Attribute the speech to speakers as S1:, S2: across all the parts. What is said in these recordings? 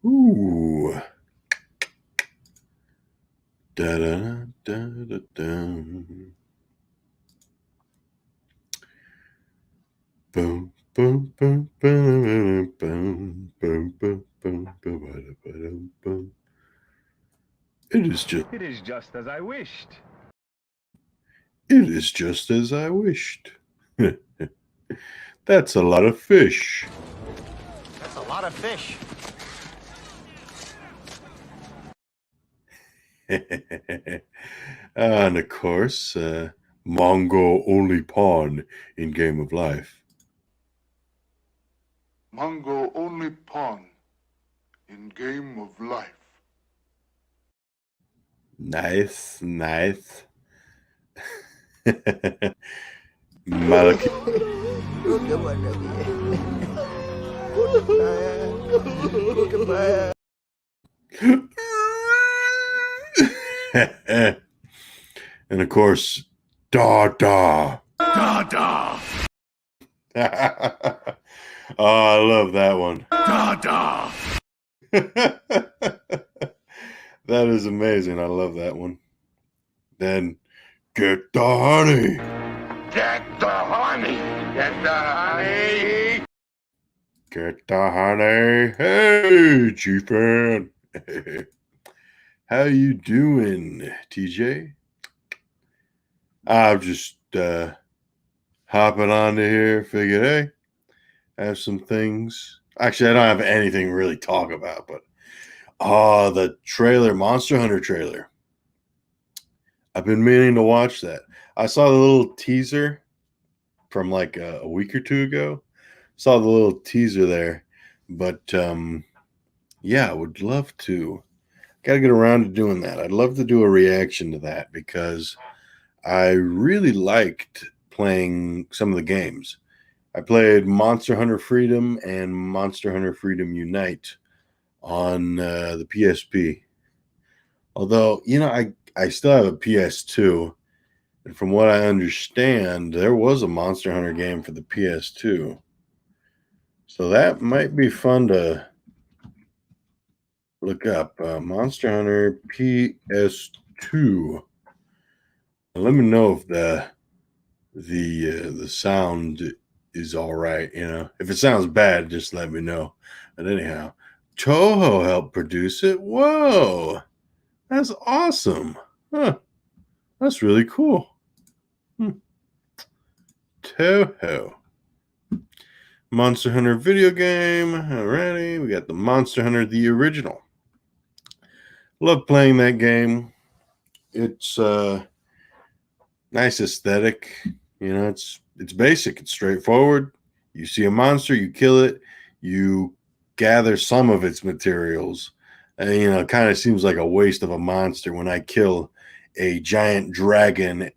S1: Ooh. Da da da da da. Boom, boom, boom, boom, boom, boom, boom, boom, boom, boom. It is just.
S2: It is just as I wished.
S1: It is just as I wished. That's a lot of fish.
S3: That's a lot of fish.
S1: And of course, Mongo only pawn in Game of Life.
S4: Mongo only pawn in Game of Life.
S1: Nice, nice. Malak- and of course, da da.
S2: Da da!
S1: Oh, I love that one.
S2: Da da!
S1: That is amazing. I love that one. Then get the honey.
S4: Get the honey! Get the honey!
S1: Get the honey. Hey, Chiefin. How you doing, TJ? I'm just hopping onto here. Figured, hey, I have some things. Actually, I don't have anything to really talk about, but the trailer, Monster Hunter trailer. I've been meaning to watch that. I saw the little teaser from like a week or two ago. Saw the little teaser there, but yeah, I would love to. Got to get around to doing that. I'd love to do a reaction to that because I really liked playing some of the games. I played Monster Hunter Freedom and Monster Hunter Freedom Unite on the PSP. Although, I still have a PS2. And from what I understand, there was a Monster Hunter game for the PS2. So that might be fun to look up. Monster Hunter PS2. Let me know if the sound is all right. If it sounds bad, just let me know. But anyhow, Toho helped produce it. Whoa, that's awesome. Huh, that's really cool. Toho. Monster Hunter video game. Alrighty, we got the Monster Hunter, the original. Love playing that game. It's nice aesthetic. It's basic. It's straightforward. You see a monster, you kill it, you gather some of its materials. And it kind of seems like a waste of a monster when I kill a giant dragon, a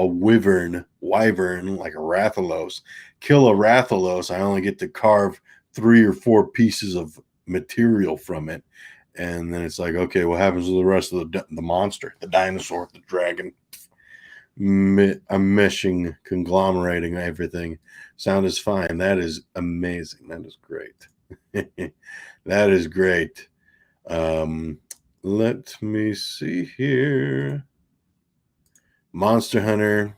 S1: wyvern like a Rathalos. Kill a Rathalos, I only get to carve 3 or 4 pieces of material from it. And then it's like, okay, what happens to the rest of the monster, the dinosaur, the dragon? I'm meshing, conglomerating everything. Sound is fine. That is amazing. That is great. That is great. Let me see here. Monster Hunter.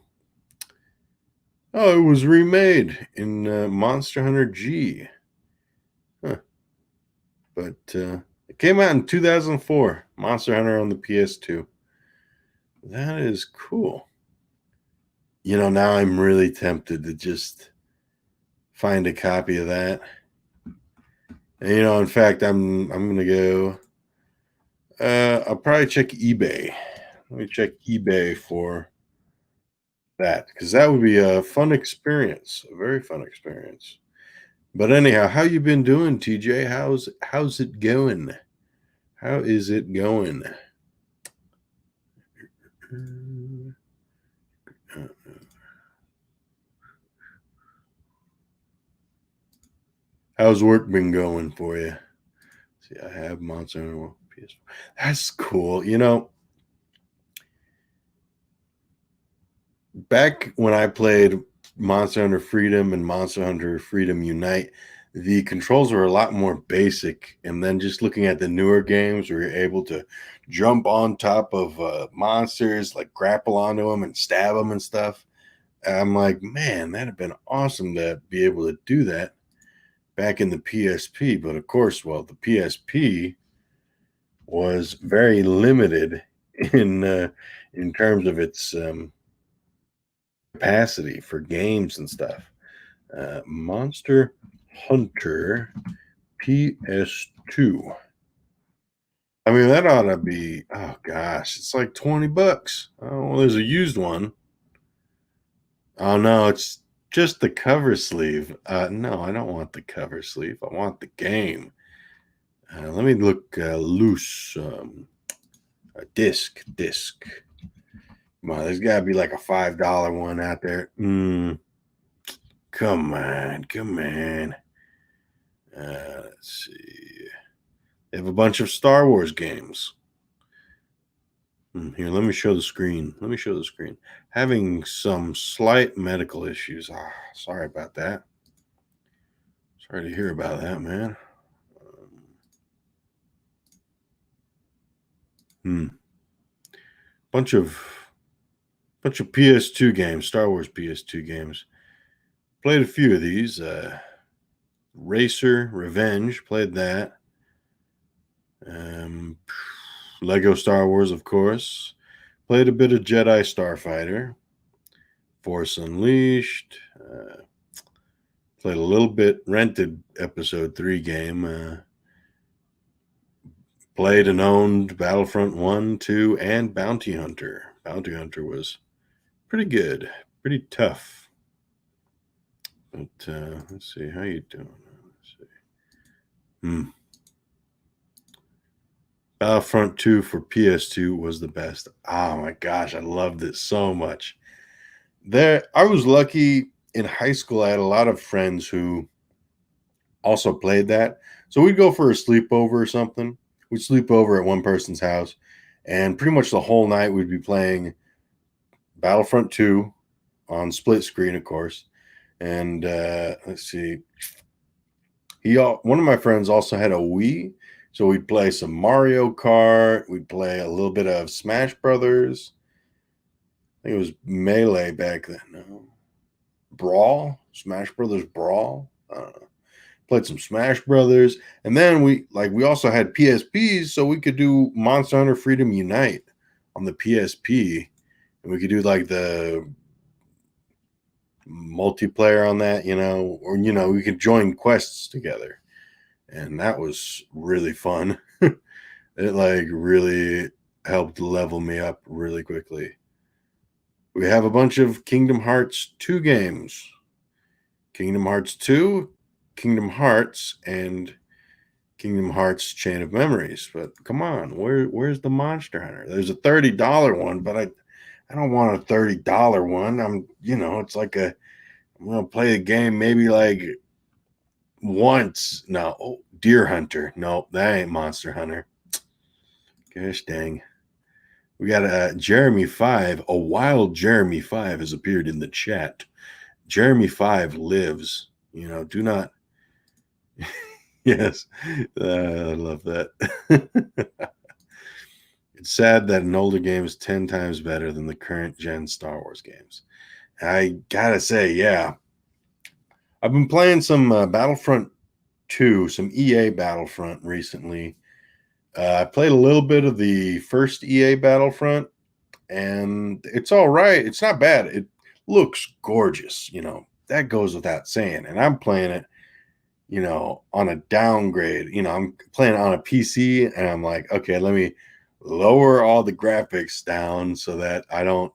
S1: Oh, it was remade in Monster Hunter G. Huh. But it came out in 2004. Monster Hunter on the PS2. That is cool. Now I'm really tempted to just find a copy of that. And, in fact, I'm gonna go. I'll probably check eBay. Let me check eBay for that because that would be a fun experience, a very fun experience. But anyhow, how you been doing, TJ? How's it going? How is it going? How's work been going for you? See, I have Monster Hunter PS4. That's cool. Back when I played Monster Hunter Freedom and Monster Hunter Freedom Unite, the controls were a lot more basic. And then just looking at the newer games where you're able to jump on top of monsters, like grapple onto them and stab them and stuff. I'm like, man, that'd have been awesome to be able to do that back in the PSP. But of course, well, the PSP was very limited in terms of its capacity for games and stuff. Monster Hunter PS2. I mean, that ought to be, oh gosh, it's like $20. Oh, well, there's a used one. Oh no, it's just the cover sleeve. No, I don't want the cover sleeve. I want the game. Let me look loose. A disc. Come on, there's got to be like a $5 one out there. Come on. Let's see. They have a bunch of Star Wars games. Here, let me show the screen. Having some slight medical issues. Sorry about that. Sorry to hear about that, man. Bunch of PS2 games, Star Wars PS2 games. Played a few of these. Racer Revenge, played that. Lego Star Wars, of course. Played a bit of Jedi Starfighter. Force Unleashed. Played a little bit, rented Episode 3 game. Played and owned Battlefront 1, 2, and Bounty Hunter. Bounty Hunter was pretty good, pretty tough. But let's see, how you doing? Let's see. Battlefront 2 for PS2 was the best. Oh my gosh, I loved it so much. I was lucky in high school. I had a lot of friends who also played that. So we'd go for a sleepover or something. We'd sleep over at one person's house, and pretty much the whole night we'd be playing Battlefront 2 on split screen, of course. And let's see. One of my friends also had a Wii, so we'd play some Mario Kart. We'd play a little bit of Smash Brothers. I think it was Melee back then. No. Brawl? Smash Brothers Brawl? I don't know. Played some Smash Brothers. And then we also had PSPs, so we could do Monster Hunter Freedom Unite on the PSP. And we could do like the multiplayer on that, or we could join quests together. And that was really fun. It like really helped level me up really quickly. We have a bunch of Kingdom Hearts 2 games. Kingdom Hearts 2, Kingdom Hearts, and Kingdom Hearts Chain of Memories. But come on, where's the Monster Hunter? There's a $30 one, but I don't want a $30 one. It's like I'm gonna play the game maybe like once. No, Deer Hunter. No, that ain't Monster Hunter. Gosh dang. We got a Jeremy 5. A wild Jeremy 5 has appeared in the chat. Jeremy 5 lives. Do not. Yes, I love that. It's sad that an older game is 10 times better than the current gen Star Wars games. I gotta say, yeah. I've been playing some Battlefront 2, some EA Battlefront recently. I played a little bit of the first EA Battlefront, and it's all right. It's not bad. It looks gorgeous. That goes without saying. And I'm playing it, on a downgrade. I'm playing it on a PC, and I'm like, okay, let me lower all the graphics down so that I don't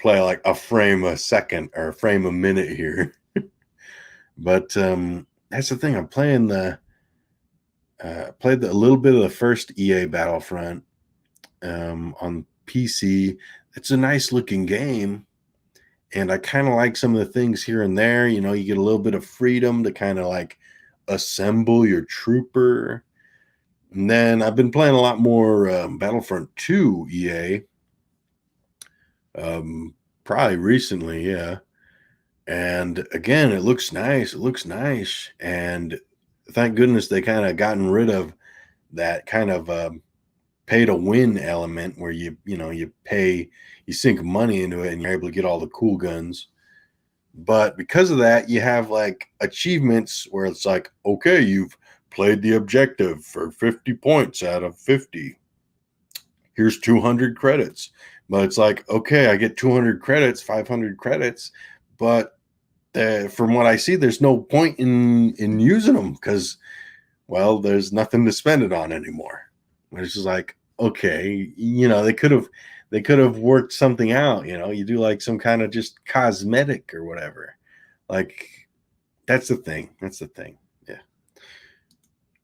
S1: play like a frame a second or a frame a minute here. But that's the thing. I'm playing played a little bit of the first EA Battlefront on PC. It's a nice looking game, and I kind of like some of the things here and there. You get a little bit of freedom to kind of like assemble your trooper. And then I've been playing a lot more Battlefront 2 EA. Probably recently, yeah. And again, it looks nice. It looks nice. And thank goodness they kind of gotten rid of that kind of pay to win element where you sink money into it and you're able to get all the cool guns. But because of that, you have like achievements where it's like, okay, you've played the objective for 50 points out of 50. Here's 200 credits. But it's like, okay, I get 200 credits, 500 credits, but from what I see, there's no point in using them because, well, there's nothing to spend it on anymore. It's just like, okay, they could have worked something out. You do like some kind of just cosmetic or whatever. Like that's the thing. That's the thing. Yeah.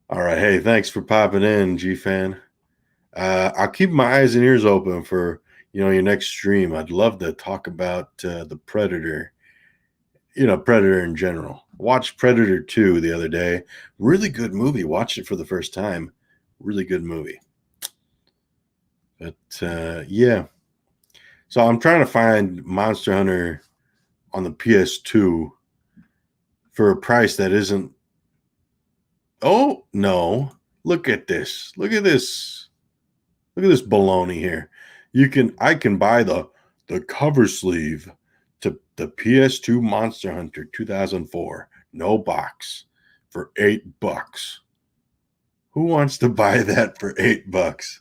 S1: All right. Hey, thanks for popping in, G fan. I'll keep my eyes and ears open for your next stream. I'd love to talk about the Predator. Predator in general. Watched Predator 2 the other day. Really good movie. Watched it for the first time. Really good movie. But yeah. So I'm trying to find Monster Hunter on the PS2 for a price that isn't. Oh, no. Look at this. Look at this. Look at this baloney here. I can buy the cover sleeve to the PS2 Monster Hunter 2004, no box, for $8. Who wants to buy that for $8?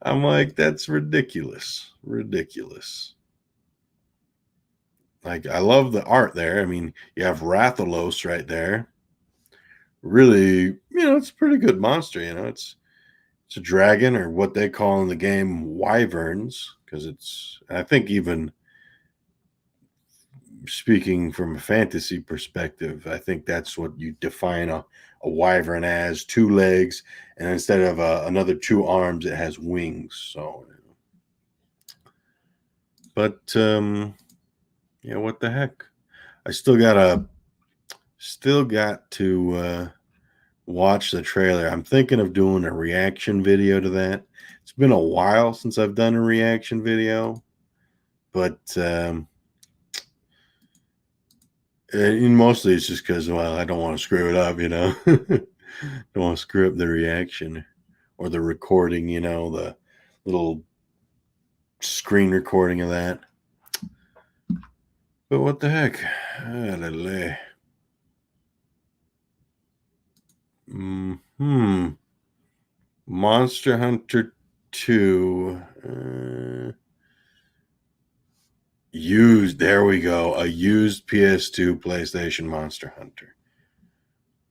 S1: I'm like, that's ridiculous. Ridiculous. Like, I love the art there. I mean, you have Rathalos right there. Really, it's a pretty good monster. It's a dragon, or what they call in the game wyverns, because I think, even speaking from a fantasy perspective, I think that's what you define a wyvern as: 2 legs, and instead of another 2 arms, it has wings. So, but what the heck? I still got to watch the trailer. I'm thinking of doing a reaction video to that. It's been a while since I've done a reaction video, but and mostly it's just because, well, I don't want to screw it up, Don't want to screw up the reaction or the recording, the little screen recording of that. But what the heck? Monster Hunter 2. Used. There we go. A used PS2 PlayStation Monster Hunter.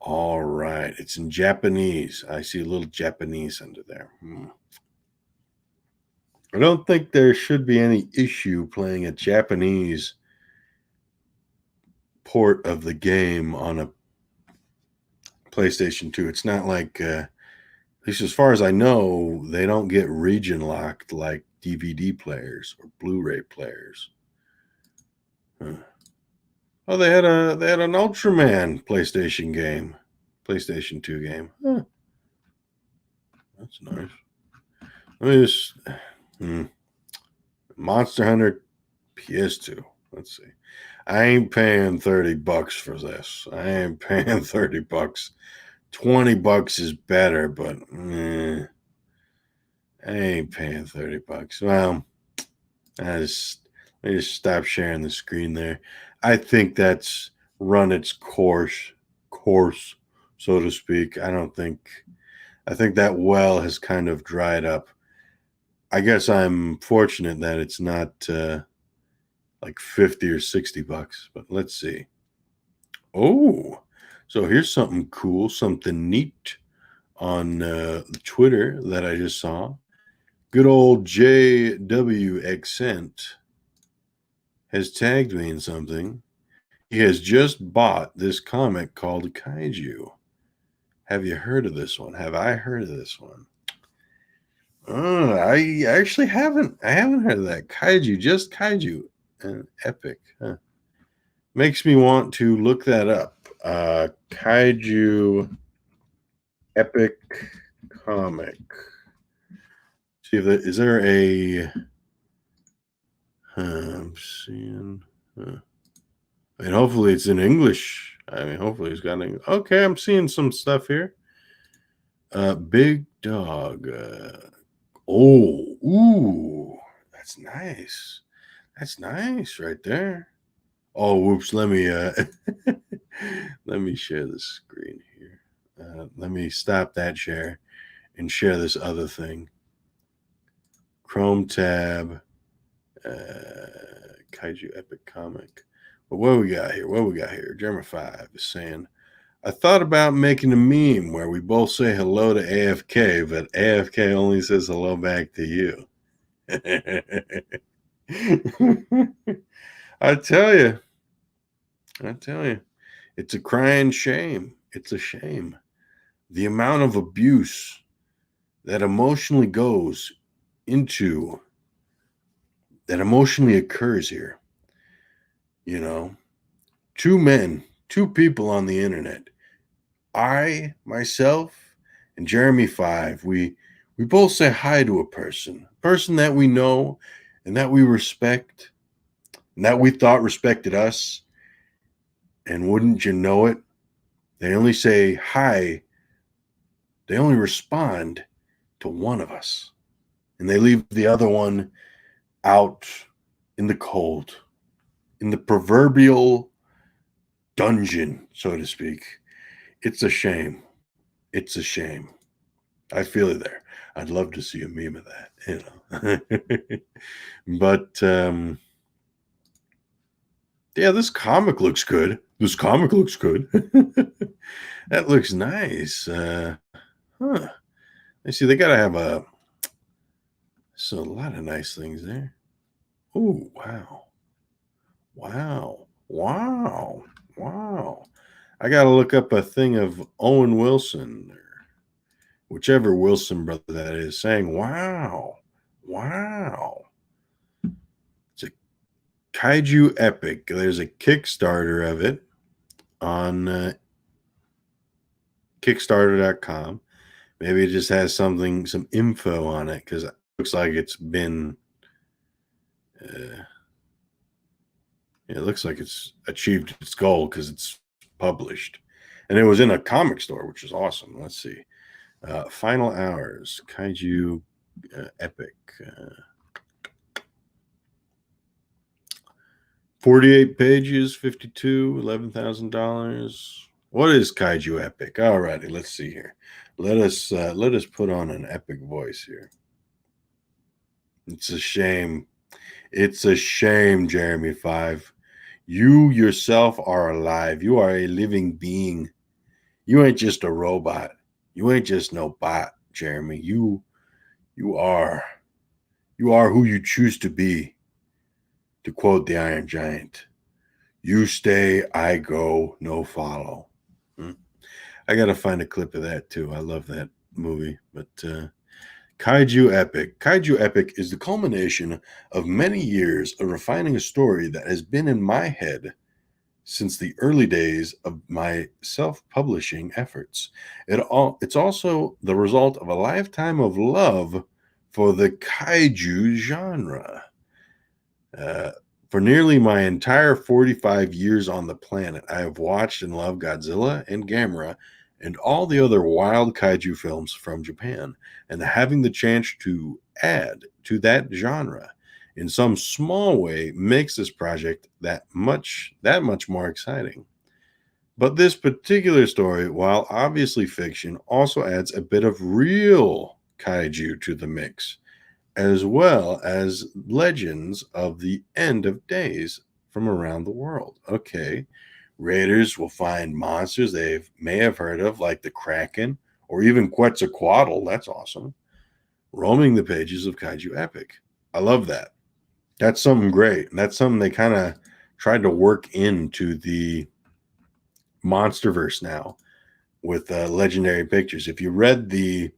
S1: All right. It's in Japanese. I see a little Japanese under there. I don't think there should be any issue playing a Japanese port of the game on a PlayStation 2. It's not like, at least as far as I know, they don't get region locked like DVD players or Blu-ray players. Huh. Oh, they had an Ultraman PlayStation 2 game. Huh. That's nice. Let me just Monster Hunter PS2. Let's see. I ain't paying $30 for this. I ain't paying $30. $20 is better, but I ain't paying $30. Well, let me just stop sharing the screen there. I think that's run its course, so to speak. I think that well has kind of dried up. I guess I'm fortunate that it's not like $50 or $60, but let's see. Oh, so here's something cool, something neat on Twitter that I just saw. Good old JW Accent has tagged me in something. He has just bought this comic called Kaiju. Have you heard of this one? Have I heard of this one? I actually haven't. I haven't heard of that. Kaiju, just Kaiju. Epic. Huh. Makes me want to look that up. Kaiju Epic Comic. See if is there a. I'm seeing. I mean, hopefully it's in English. I mean, hopefully it's got English. Okay, I'm seeing some stuff here. Big dog. Ooh, that's nice. That's nice right there. Oh, whoops. Let me let me share the screen here. Let me stop that share and share this other thing. Chrome tab, Kaiju Epic Comic. But what we got here? What we got here? Jeremy 5 is saying, I thought about making a meme where we both say hello to AFK, but AFK only says hello back to you. I tell you, it's a crying shame. It's a shame. The amount of abuse that emotionally occurs here. You know, two people on the internet. I, myself, and Jeremy 5, we both say hi to a person that we know and that we respect and that we thought respected us. And wouldn't you know it, they only say hi. They only respond to one of us. And they leave the other one out in the cold, in the proverbial dungeon, so to speak. It's a shame. It's a shame. I feel it there. I'd love to see a meme of that, But yeah, this comic looks good. That looks nice. Huh. I see they gotta have a lot of nice things there. Oh, wow. I gotta look up a thing of Owen Wilson, or whichever Wilson brother that is, saying wow. It's a Kaiju Epic. There's a Kickstarter of it on Kickstarter.com. Maybe it just has some info on it, because it looks like it's been it looks like it's achieved its goal because it's published. And it was in a comic store, which is awesome. Let's see. Final hours, Kaiju Epic. 48 pages, 52, $11,000. What is Kaiju Epic? Alrighty, let's see here. Let us put on an epic voice here. It's a shame. It's a shame, Jeremy 5. You yourself are alive. You are a living being. You ain't just a robot. You ain't just no bot, Jeremy. You are who you choose to be. To quote the Iron Giant, you stay, I go, no follow. I got to find a clip of that too. I love that movie. But Kaiju Epic. Kaiju Epic is the culmination of many years of refining a story that has been in my head since the early days of my self-publishing efforts. It's also the result of a lifetime of love for the kaiju genre. For nearly my entire 45 years on the planet, I have watched and loved Godzilla and Gamera and all the other wild kaiju films from Japan, and having the chance to add to that genre in some small way makes this project that much more exciting. But this particular story, while obviously fiction, also adds a bit of real kaiju to the mix, as well as legends of the end of days from around the world. Okay, raiders will find monsters they may have heard of, like the Kraken or even Quetzalcoatl. That's awesome. Roaming the pages of Kaiju Epic. I love that. That's something great. And that's something they kind of tried to work into the Monsterverse now with Legendary Pictures. If you read the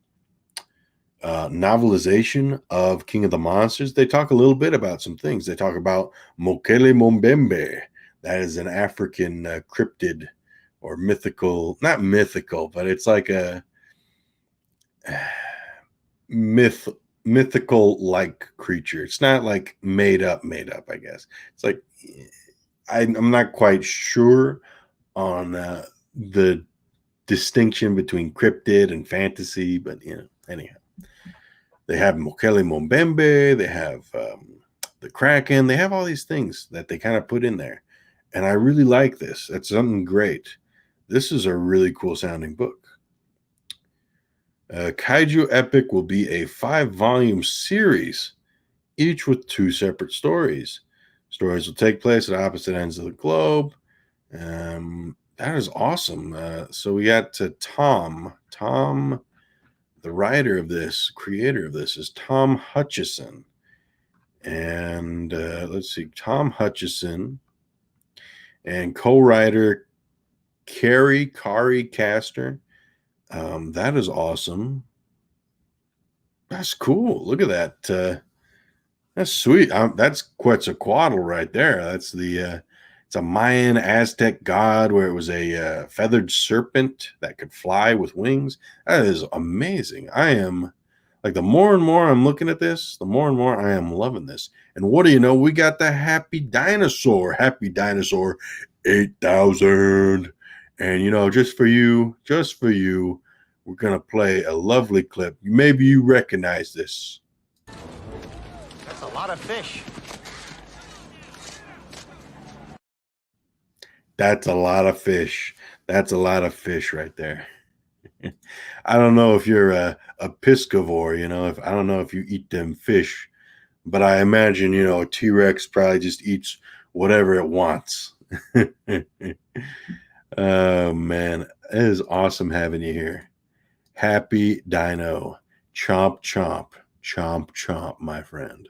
S1: novelization of King of the Monsters, they talk a little bit about some things. They talk about Mokele Mombembe. That is an African cryptid or mythical, not mythical, but it's like a mythical like creature. It's not like made up, I guess. It's like I'm not quite sure on the distinction between cryptid and fantasy, but anyhow, they have Mokele Mombembe, they have the Kraken, they have all these things that they kind of put in there, and I really like this. That's something great. This is a really cool sounding book. Kaiju Epic will be a 5-volume series, each with 2 separate stories. Stories will take place at opposite ends of the globe. That is awesome. So we got Tom. Tom, the writer of this, creator of this, is Tom Hutchison. And let's see, Tom Hutchison and co-writer Kari Caster. That is awesome. That's cool. Look at that. That's sweet. That's Quetzalcoatl right there. That's it's a Mayan Aztec god where it was a feathered serpent that could fly with wings. That is amazing. I am like, the more and more I'm looking at this, the more and more I am loving this. And what do you know? We got the Happy Dinosaur 8000. And just for you, we're gonna play a lovely clip. Maybe you recognize this.
S3: That's a lot of fish.
S1: That's a lot of fish. That's a lot of fish right there. I don't know if you're a piscivore, I don't know if you eat them fish, but I imagine, a T-Rex probably just eats whatever it wants. Oh, man. It is awesome having you here. Happy Dino. Chomp, chomp. Chomp, chomp, my friend.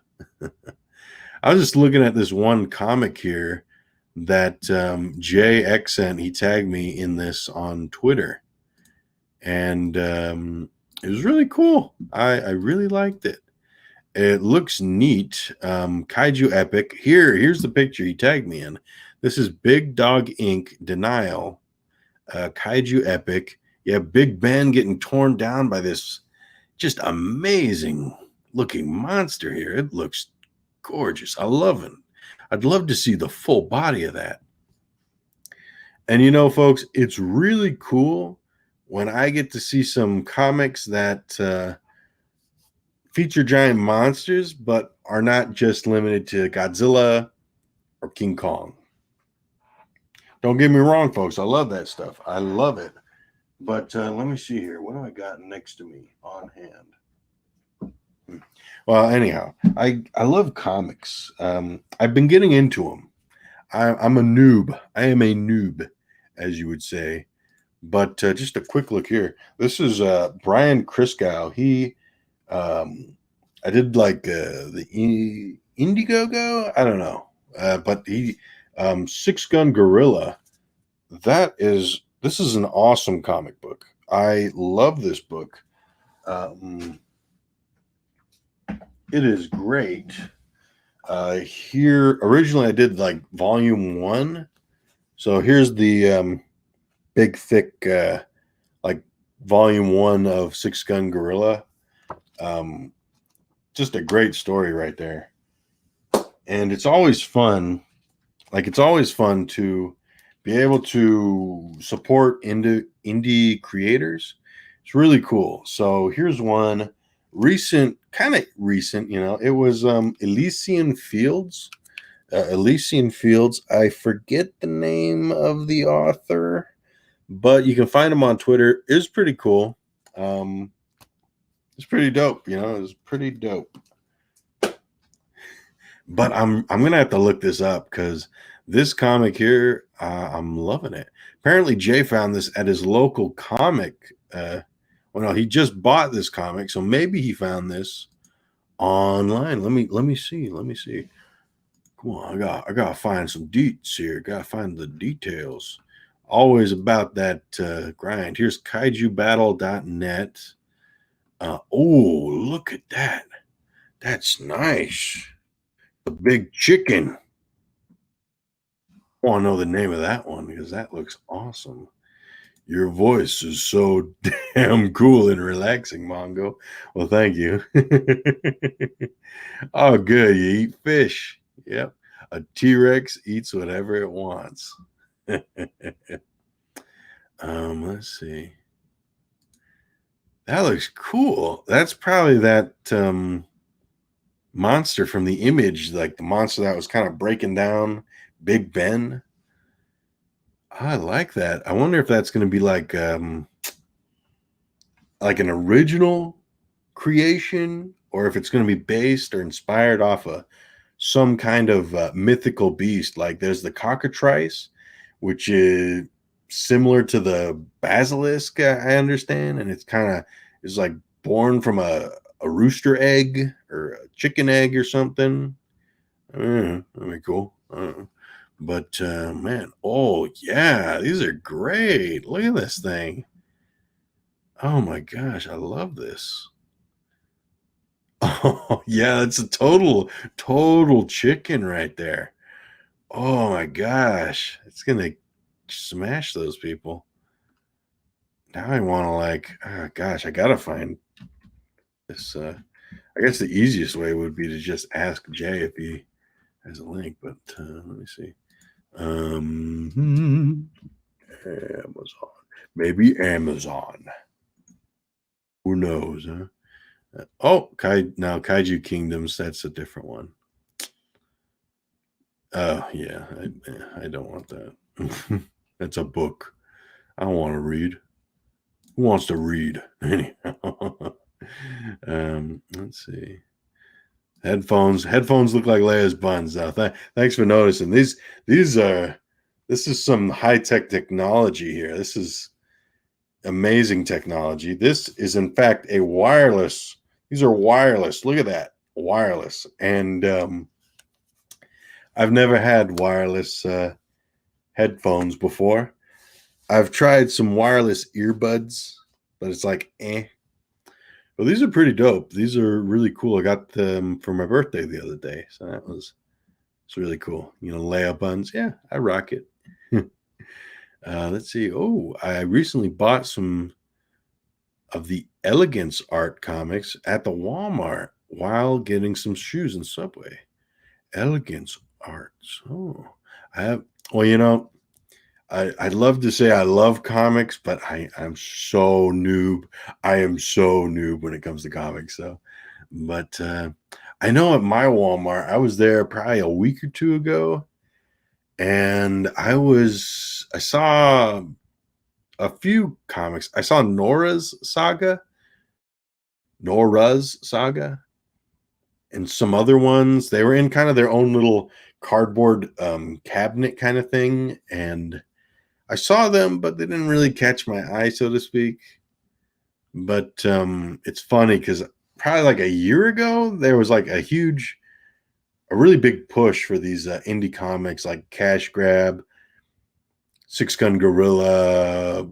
S1: I was just looking at this one comic here that Jay Xen, he tagged me in this on Twitter. And it was really cool. I really liked it. It looks neat. Kaiju Epic. Here's the picture he tagged me in. This is Big Dog Inc. Denial. Kaiju Epic. Yeah, Big Ben getting torn down by this just amazing looking monster here. It looks gorgeous. I love it. I'd love to see the full body of that. And folks, it's really cool when I get to see some comics that feature giant monsters, but are not just limited to Godzilla or King Kong. Don't get me wrong, folks. I love that stuff. I love it. But let me see here. What do I got next to me on hand? Well, anyhow, I love comics. I've been getting into them. I'm a noob. I am a noob, as you would say. But just a quick look here. This is Brian Kriskow. He, I did like the Indiegogo. I don't know, but he, Six Gun Gorilla. This is an awesome comic book. I love this book. It is great. Here, originally I did like volume 1. So here's the big, thick, like volume 1 of Six Gun Gorilla. Just a great story right there. And it's always fun. Like, it's always fun to be able to support indie creators. It's really cool. So here's one kind of recent, it was Elysian Fields. Elysian Fields. I forget the name of the author, but you can find him on Twitter. It's pretty cool. It's pretty dope. It's pretty dope. But I'm gonna have to look this up because this comic here, I'm loving it. Apparently, Jay found this at his local comic. No, he just bought this comic, so maybe he found this online. Let me see. Come on, I gotta find some deets here. Gotta find the details. Always about that grind. Here's kaijubattle.net. Oh, look at that. That's nice. The big chicken. I want to know the name of that one because that looks awesome. Your voice is so damn cool and relaxing, Mongo. Well, thank you. Oh, good. You eat fish. Yep. A T-Rex eats whatever it wants. Let's see. That looks cool. That's probably that monster from the Image, like the monster that was kind of breaking down Big Ben. I like that. I wonder if that's going to be like an original creation, or if it's going to be based or inspired off of some kind of mythical beast. Like there's the cockatrice, which is similar to the basilisk, I understand, and it's kind of is like born from a rooster egg or a chicken egg or something. That'd be cool. But man, oh yeah, these are great. Look at this thing. Oh my gosh, I love this. Oh yeah, it's a total chicken right there. Oh my gosh, it's gonna smash those people. Now I want to like, oh gosh, I gotta find this. I guess the easiest way would be to just ask Jay if he has a link, but let me see. Amazon, maybe Amazon. Who knows, huh? Kaiju Kingdoms. That's a different one. Oh yeah, I don't want that. That's a book. I don't want to read. Who wants to read? Anyhow, let's see. Headphones look like Leia's buns. Now, thanks for noticing. These are. This is some high tech technology here. This is amazing technology. This is in fact a wireless. These are wireless. Look at that, wireless. And I've never had wireless headphones before. I've tried some wireless earbuds, but it's like Well, these are pretty dope. These are really cool. I got them for my birthday the other day, so it's really cool. Leia buns. Yeah, I rock it. Let's see. Oh, I recently bought some of the Elegance art comics at the Walmart while getting some shoes in Subway. Elegance arts. Oh, I have. Well, I'd love to say I love comics, but I'm so noob. I am so noob when it comes to comics. So, but I know at my Walmart, I was there probably a week or two ago, and I saw a few comics. I saw Nora's Saga, and some other ones. They were in kind of their own little cardboard cabinet kind of thing, and I saw them, but they didn't really catch my eye, so to speak. But it's funny because probably like a year ago, there was like a really big push for these indie comics like Cash Grab, Six Gun Gorilla,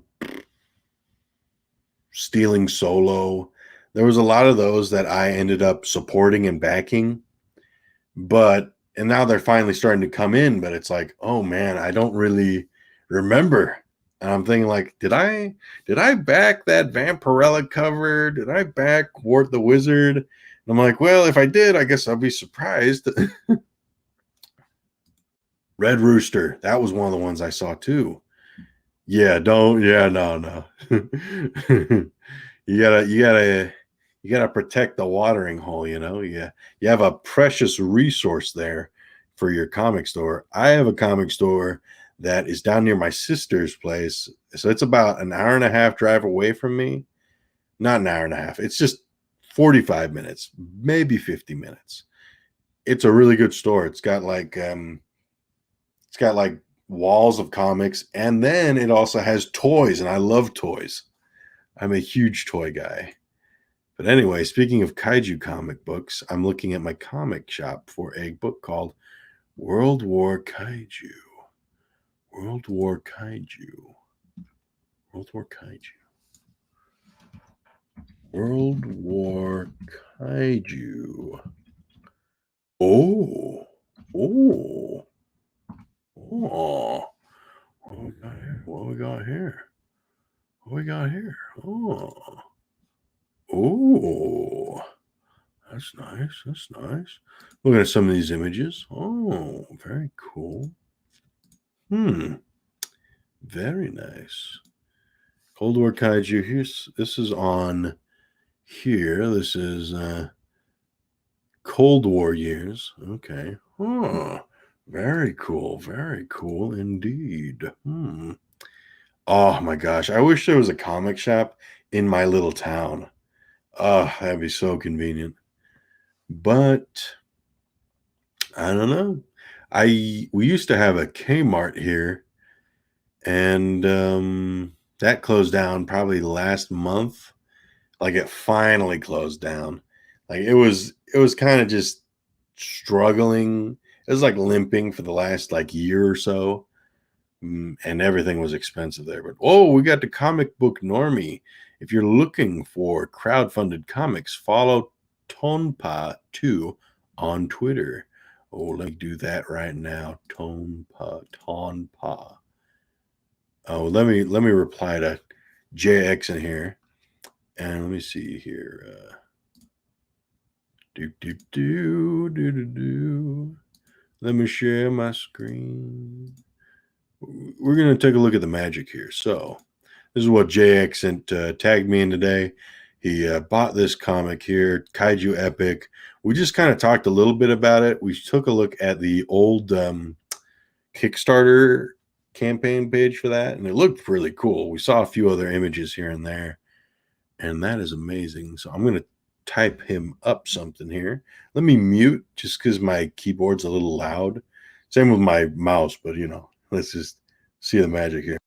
S1: Stealing Solo. There was a lot of those that I ended up supporting and backing. And now they're finally starting to come in, but it's like, oh man, I don't really remember. And I'm thinking like, did I back that Vampirella cover? Did I back Wart the Wizard? And I'm like, well, if I did, I guess I'll be surprised. Red Rooster, that was one of the ones I saw too. Yeah, no. You gotta protect the watering hole, you have a precious resource there for your comic store. I have a comic store that is down near my sister's place, so it's about an hour and a half drive away from me. Not an hour and a half, it's just 45 minutes, maybe 50 minutes. It's a really good store. It's got like walls of comics, and then it also has toys, and I love toys. I'm a huge toy guy. But anyway, speaking of kaiju comic books, I'm looking at my comic shop for a book called World War Kaiju. World War Kaiju. World War Kaiju. World War Kaiju. Oh. Oh. Oh. What we got here? What we got here? What we got here? Oh. Oh. That's nice. That's nice. Looking at some of these images. Oh, very cool. Very nice. Cold War Kaiju. This is on here. This is Cold War years. Okay. Very cool. Very cool indeed. Oh my gosh. I wish there was a comic shop in my little town. Oh, that'd be so convenient. But I don't know. We used to have a Kmart here, and that closed down probably last month. Like it finally closed down. Like it was kind of just struggling. It was like limping for the last like year or so. And everything was expensive there. But we got the comic book normie. If you're looking for crowdfunded comics, follow Tonpa2 on Twitter. Let me do that right now. Tonpa. Let me reply to JX in here. And let me see here. Let me share my screen. We're going to take a look at the magic here. So this is what JX sent, tagged me in today. He bought this comic here, Kaiju Epic. We just kind of talked a little bit about it. We took a look at the old Kickstarter campaign page for that, and it looked really cool. We saw a few other images here and there, and that is amazing. So I'm going to type him up something here. Let me mute just because my keyboard's a little loud. Same with my mouse, but let's just see the magic here.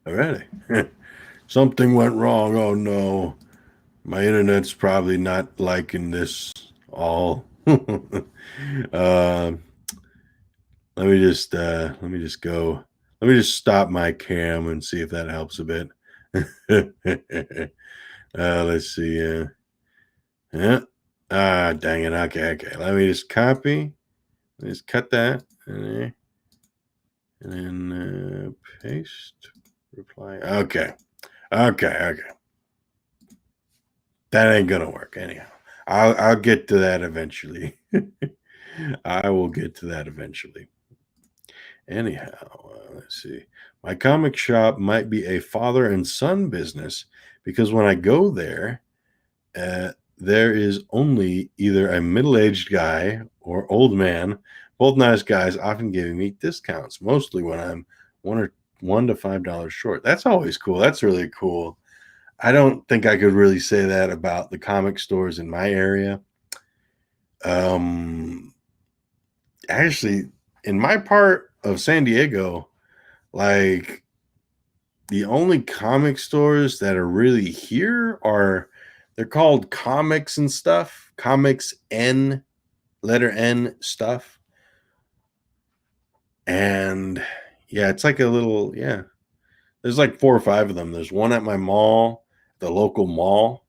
S1: Alrighty. Something went wrong. Oh no. My internet's probably not liking this all. Let me just go. Let me just stop my cam and see if that helps a bit. Let's see. Yeah. Dang it. Okay. Let me just copy. Just cut that. And then paste. Reply. Okay. That ain't gonna work anyhow. I'll get to that eventually. I will get to that eventually. Anyhow, let's see. My comic shop might be a father and son business because when I go there, there is only either a middle-aged guy or old man, both nice guys, often giving me discounts, mostly when I'm $1 to $5 short. That's always cool. That's really cool. I don't think I could really say that about the comic stores in my area. Actually, in my part of San Diego, like the only comic stores that are really here they're called Comics and Stuff. Comics N, letter N stuff. And yeah, it's like a little, there's like 4 or 5 of them. There's one at my mall, the local mall.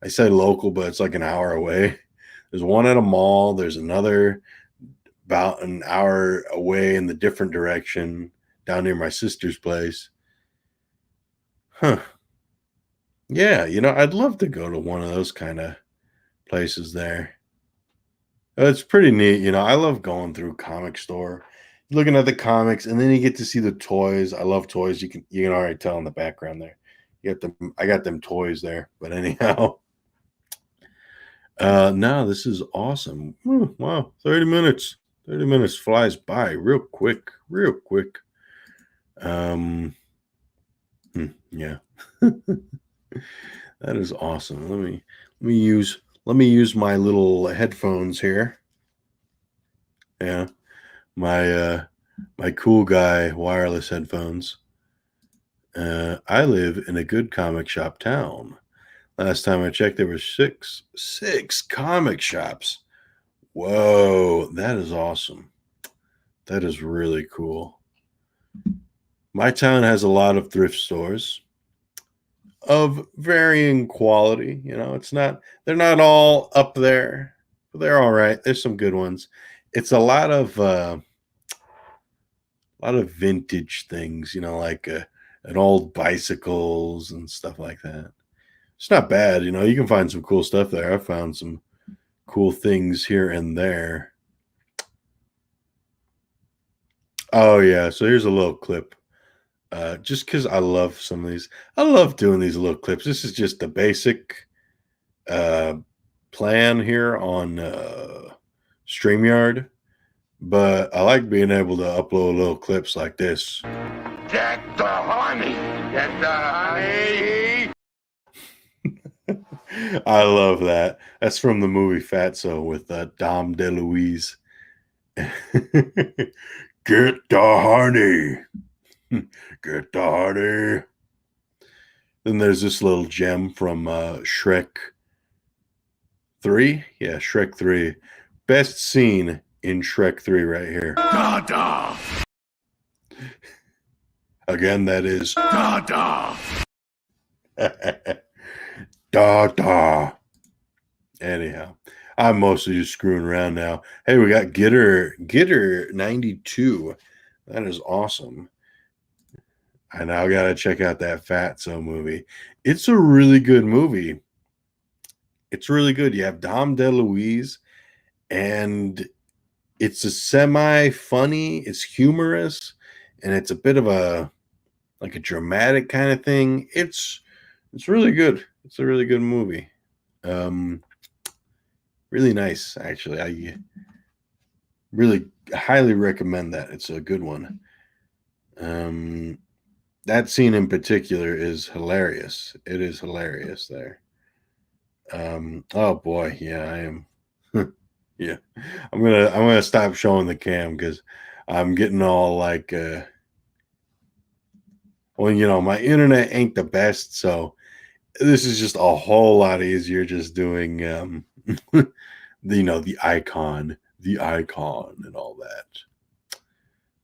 S1: I say local, but it's like an hour away. There's one at a mall. There's another about an hour away in the different direction down near my sister's place. Huh. Yeah, I'd love to go to one of those kind of places there. It's pretty neat. I love going through comic store, looking at the comics, and then you get to see the toys. I love toys. You can already tell in the background there. I got them toys there. But anyhow, no, this is awesome. Wow, 30 minutes. 30 minutes flies by real quick. Yeah. That is awesome. Let me use my little headphones here. Yeah, my cool guy wireless headphones. I live in a good comic shop town. Last time I checked, there were six comic shops. Whoa, that is awesome. That is really cool. My town has a lot of thrift stores of varying quality. You know, they're not all up there, but they're all right. There's some good ones. It's a lot of vintage things, you know, like an old bicycles and stuff like that. It's not bad, you know. You can find some cool stuff there. I found some cool things here and there. Oh yeah, so here's a little clip. Just because I love some of these, I love doing these little clips. This is just the basic uh, plan here on StreamYard, but I like being able to upload little clips like this.
S2: Get the honey! Get the honey!
S1: I love that. That's from the movie Fatso with Dom DeLuise. Get the honey. Get the honey. Then there's this little gem from Shrek 3. Yeah, Shrek 3. Best scene in Shrek 3 right here.
S2: Dada!
S1: Again, that is
S2: Dada!
S1: da. Anyhow, I'm mostly just screwing around now. Hey, we got Gitter 92. That is awesome. I now gotta check out that Fatso movie. It's a really good movie. It's really good. You have Dom DeLuise, and it's a semi-funny, it's humorous, and it's a bit of a like a dramatic kind of thing. It's really good. It's a really good movie. Really nice, actually. I really highly recommend that. It's a good one. That scene in particular is hilarious. It is hilarious there. Oh boy, yeah, I am. Yeah, I'm gonna stop showing the cam because I'm getting all like, well, you know, my internet ain't the best, so this is just a whole lot easier just doing, you know, the icon, and all that.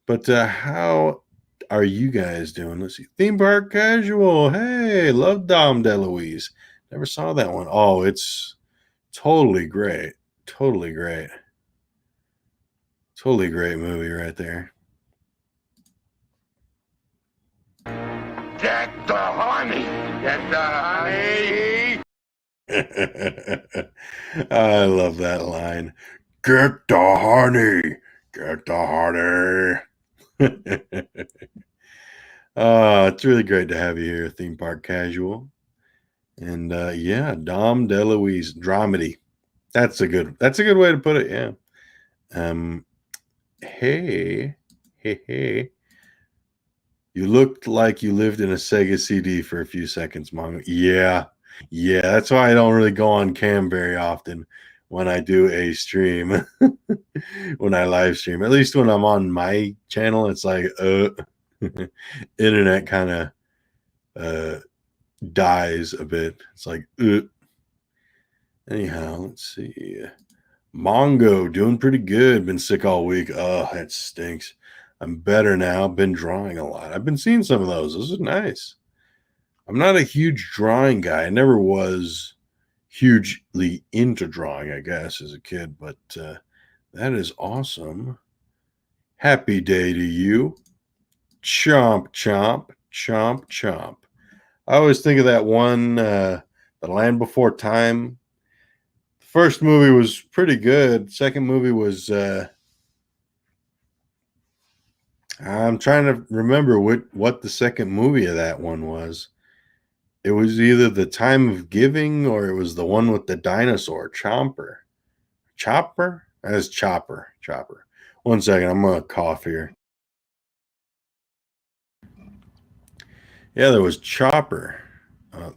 S1: But how are you guys doing? Let's see. Theme Park Casual. Hey, love Dom DeLuise. Never saw that one. Oh, it's totally great. Totally great. Totally great movie right there.
S2: Get the honey! Get the honey!
S1: I love that line. Get the honey. Get the honey. It's really great to have you here, Theme Park Casual. And yeah, Dom DeLuise dramedy. That's a good way to put it, yeah. Hey. You looked like you lived in a Sega CD for a few seconds, Mongo. Yeah. That's why I don't really go on cam very often when I do a stream, when I live stream. At least when I'm on my channel, it's like, internet kind of dies a bit. It's like, anyhow, let's see. Mongo doing pretty good. Been sick all week. Oh, that stinks. I'm better now. Been drawing a lot. I've been seeing some of those. Those are nice. I'm not a huge drawing guy. I never was hugely into drawing, I guess, as a kid, but that is awesome. Happy day to you. Chomp, chomp, chomp, chomp. I always think of that one, The Land Before Time. The first movie was pretty good. Second movie was, I'm trying to remember what the second movie of that one was. It was either The Time of Giving or it was the one with the dinosaur, Chopper. That's Chopper. One second, I'm going to cough here. Yeah, there was Chopper.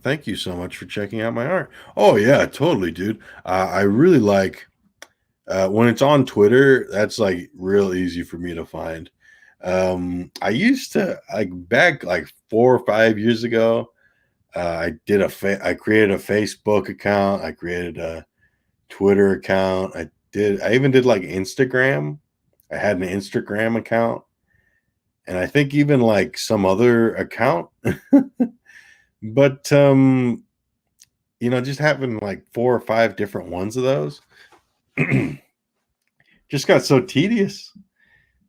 S1: Thank you so much for checking out my art. Oh, yeah, totally, dude. I really like When it's on Twitter, that's like real easy for me to find. I used to like back like 4 or 5 years ago. I created a Facebook account. I created a Twitter account. I even did like Instagram. I had an Instagram account, and I think even like some other account. But just having like 4 or 5 different ones of those just got so tedious.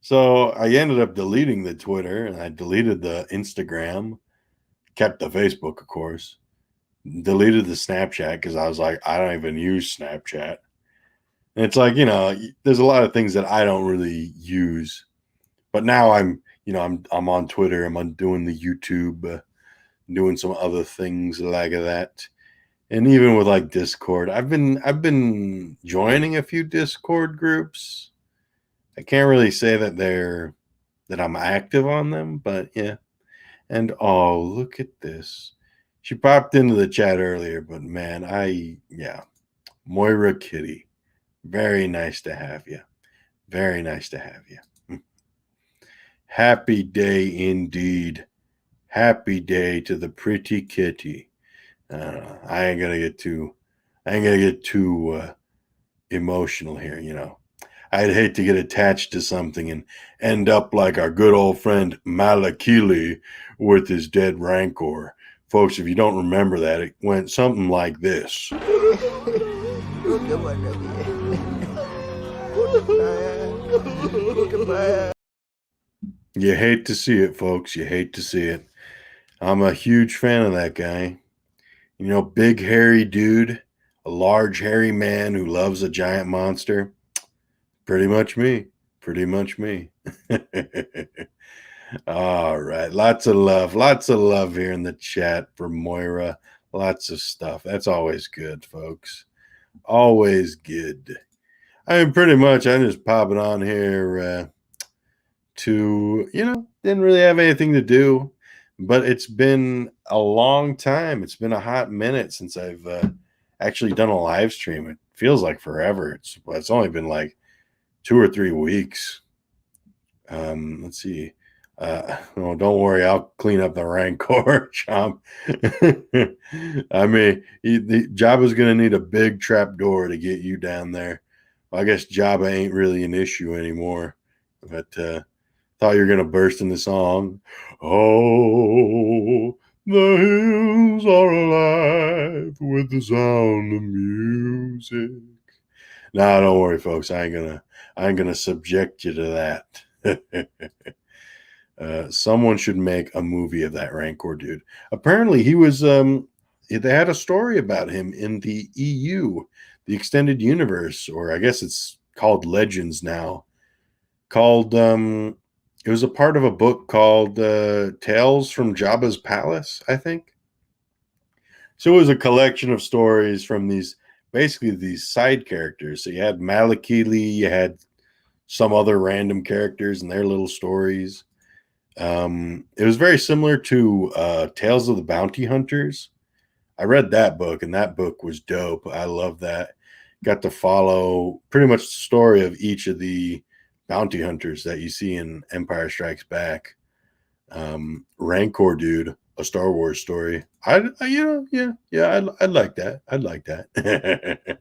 S1: So I ended up deleting the Twitter and I deleted the Instagram, kept the Facebook, of course, deleted the Snapchat because I was like, I don't even use Snapchat. And it's like, there's a lot of things that I don't really use. But now I'm on Twitter, I'm doing the YouTube, doing some other things like that. And even with like Discord, I've been joining a few Discord groups. I can't really say that I'm active on them, but yeah. And oh, look at this. She popped into the chat earlier, but man, yeah. Moira Kitty. Very nice to have you. Very nice to have you. Happy day indeed. Happy day to the pretty kitty. I ain't gonna get too emotional here. I'd hate to get attached to something and end up like our good old friend Malakili with his dead rancor. Folks, if you don't remember that, it went something like this. You hate to see it, folks. You hate to see it. I'm a huge fan of that guy. Big hairy dude, a large hairy man who loves a giant monster. Pretty much me. Pretty much me. All right. Lots of love. Lots of love here in the chat for Moira. Lots of stuff. That's always good, folks. Always good. I mean, pretty much, I just pop it on here didn't really have anything to do, but it's been a long time. It's been a hot minute since I've actually done a live stream. It feels like forever. It's only been like 2 or 3 weeks. Let's see. Oh, don't worry, I'll clean up the rancor, Chomp. I mean, Jabba's gonna need a big trap door to get you down there. Well, I guess Jabba ain't really an issue anymore. But thought you were gonna burst into song. Oh, the hills are alive with the sound of music. No, don't worry, folks. I ain't gonna subject you to that. Someone should make a movie of that Rancor dude. Apparently, he was. They had a story about him in the EU, the extended universe, or I guess it's called Legends now. Called. It was a part of a book called Tales from Jabba's Palace, I think. So it was a collection of stories from basically these side characters. So you had Malakili, you had some other random characters and their little stories. It was very similar to Tales of the Bounty Hunters. I read that book, and that book was dope. I love that. Got to follow pretty much the story of each of the bounty hunters that you see in Empire Strikes Back. Rancor dude, a Star Wars story. I'd like that. I'd like that.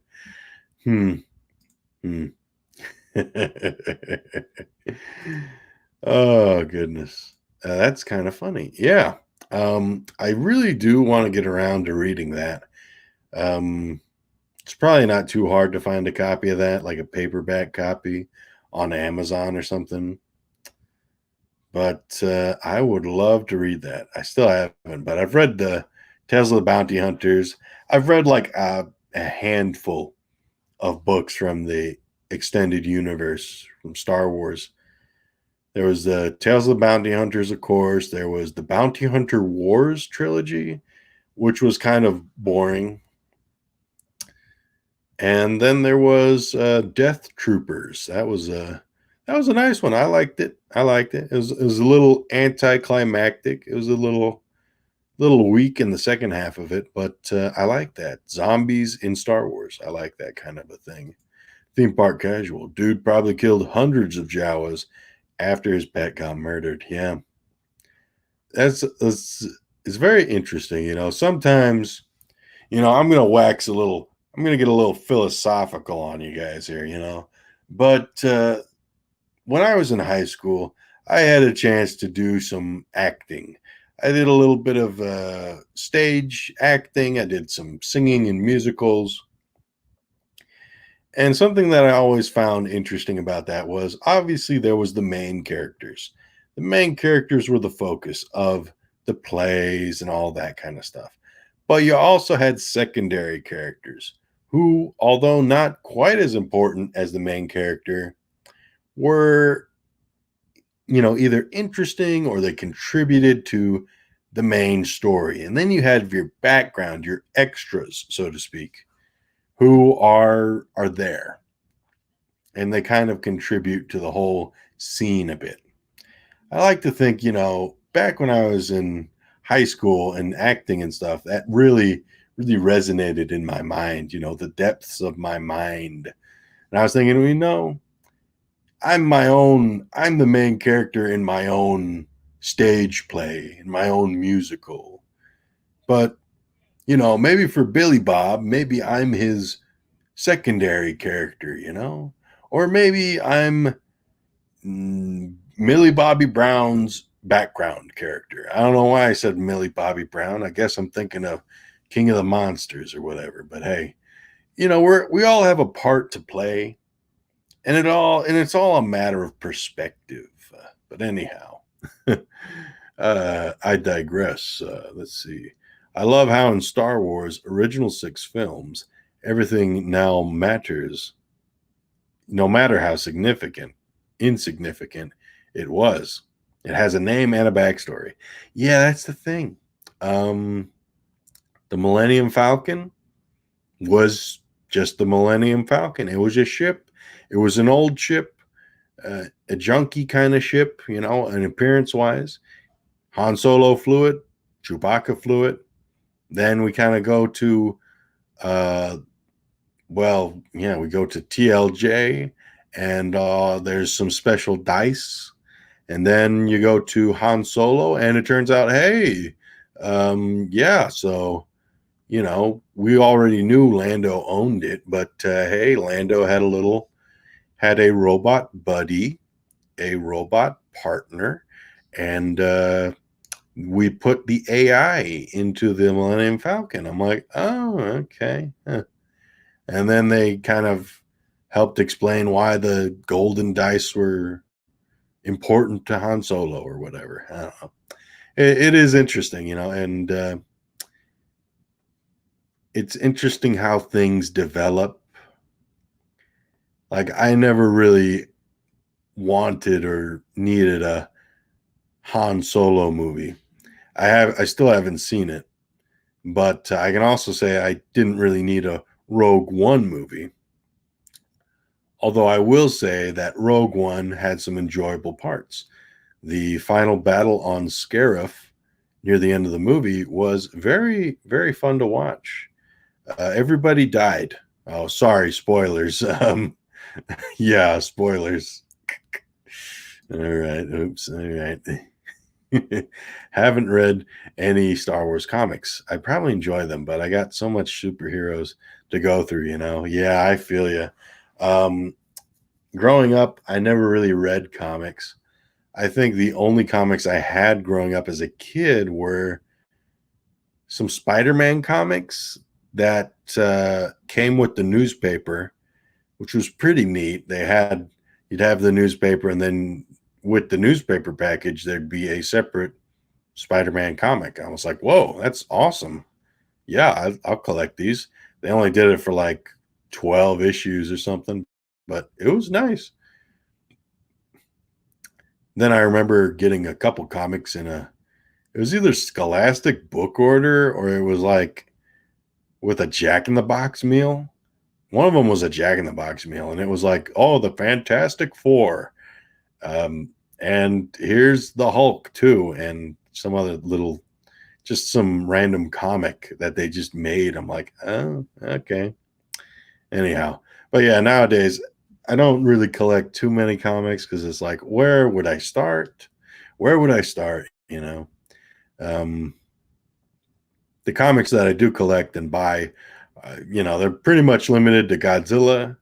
S1: Oh goodness, that's kind of funny. Yeah, I really do want to get around to reading that. It's probably not too hard to find a copy of that, like a paperback copy on Amazon or something. But I would love to read that. I still haven't, but I've read the Tales of the Bounty Hunters. I've read like a handful of books from the extended universe from Star Wars. There was the Tales of the Bounty Hunters, of course. There was the Bounty Hunter Wars trilogy, which was kind of boring. And then there was Death Troopers. That was a nice one. I liked it. It was a little anticlimactic. It was a little weak in the second half of it, but I like that. Zombies in Star Wars. I like that kind of a thing. Theme park casual. Dude probably killed hundreds of Jawas after his pet got murdered. Yeah. That's it's very interesting. Sometimes, I'm going to wax a little, I'm going to get a little philosophical on you guys here. But when I was in high school, I had a chance to do some acting. I did a little bit of stage acting. I did some singing in musicals. And something that I always found interesting about that was obviously there was the main characters. The main characters were the focus of the plays and all that kind of stuff. But you also had secondary characters who, although not quite as important as the main character, were, either interesting or they contributed to the main story. And then you had your background, your extras, so to speak, who are there, and they kind of contribute to the whole scene a bit. I like to think, back when I was in high school and acting and stuff, that really, really resonated in my mind, the depths of my mind. And I was thinking, I'm the main character in my own stage play, in my own musical. But, maybe for Billy Bob, maybe I'm his secondary character, or maybe I'm Millie Bobby Brown's background character. I don't know why I said Millie Bobby Brown. I guess I'm thinking of King of the Monsters or whatever. But hey, we all have a part to play, and it's all a matter of perspective. But anyhow, I digress. Let's see. I love how in Star Wars original 6 films, everything now matters, no matter how insignificant it was. It has a name and a backstory. Yeah, that's the thing. The Millennium Falcon was just the Millennium Falcon. It was a ship. It was an old ship, a junky kind of ship, an appearance-wise. Han Solo flew it. Chewbacca flew it. Then we kind of go to, we go to TLJ, and there's some special dice. And then you go to Han Solo, and it turns out, hey, so, we already knew Lando owned it, but hey, Lando had a robot buddy, a robot partner, and we put the AI into the Millennium Falcon. I'm like, oh, okay. Huh. And then they kind of helped explain why the golden dice were important to Han Solo or whatever. I don't know. It is interesting, and it's interesting how things develop. Like, I never really wanted or needed a Han Solo movie. I still haven't seen it, but I can also say I didn't really need a Rogue One movie. Although I will say that Rogue One had some enjoyable parts. The final battle on Scarif near the end of the movie was very, very fun to watch. Everybody died. Oh, sorry, spoilers. Yeah, spoilers. All right. Oops. All right. Haven't read any Star Wars comics. I probably enjoy them, but I got so much superheroes to go through, Yeah, I feel you. Growing up, I never really read comics. I think the only comics I had growing up as a kid were some Spider-Man comics that came with the newspaper, which was pretty neat. You'd have the newspaper, and then with the newspaper package, there'd be a separate Spider-Man comic. I was like, whoa, that's awesome. Yeah, I'll collect these. They only did it for like 12 issues or something, but it was nice. Then I remember getting a couple comics it was either Scholastic Book Order, or it was like with a Jack in the Box meal. One of them was a Jack in the Box meal, and it was like, oh, the Fantastic Four. And here's the Hulk too, and some other just some random comic that they just made. I'm like, oh, okay. Anyhow, But yeah, nowadays I don't really collect too many comics because it's like, where would I start? Where would I start? Um, the comics that I do collect and buy, they're pretty much limited to Godzilla.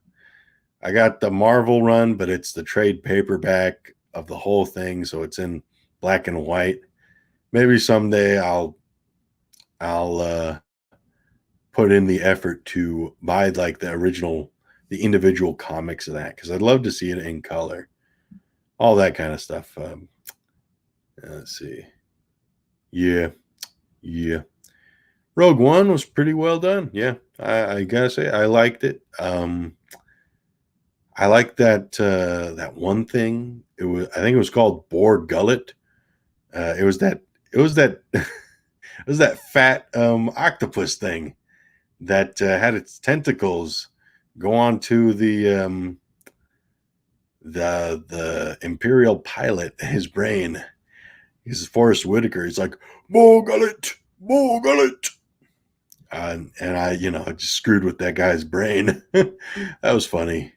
S1: I got the Marvel run, but it's the trade paperback of the whole thing, so it's in black and white. Maybe someday I'll put in the effort to buy like the individual comics of that because I'd love to see it in color, all that kind of stuff. Let's see, yeah, yeah. Rogue One was pretty well done. Yeah, I gotta say I liked it. I like that one thing. I think it was called Boar Gullet. It was that it was that it was that fat octopus thing that had its tentacles go onto the Imperial pilot, his brain. He's Forrest Whitaker. He's like, Boar Gullet, Boar Gullet. And I just screwed with that guy's brain. That was funny.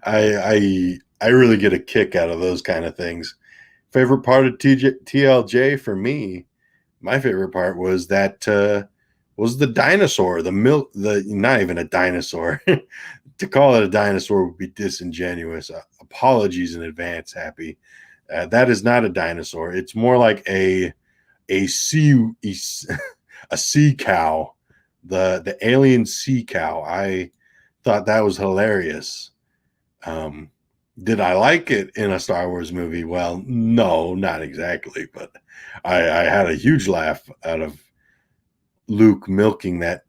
S1: I really get a kick out of those kind of things. Favorite part of TLJ for me, my favorite part was was the dinosaur, the milk, the not even a dinosaur. To call it a dinosaur would be disingenuous. Apologies in advance, Happy. That is not a dinosaur. It's more like a sea a sea cow, the alien sea cow. I thought that was hilarious. Um, did I like it in a Star Wars movie? Well, no, not exactly, but I had a huge laugh out of Luke milking that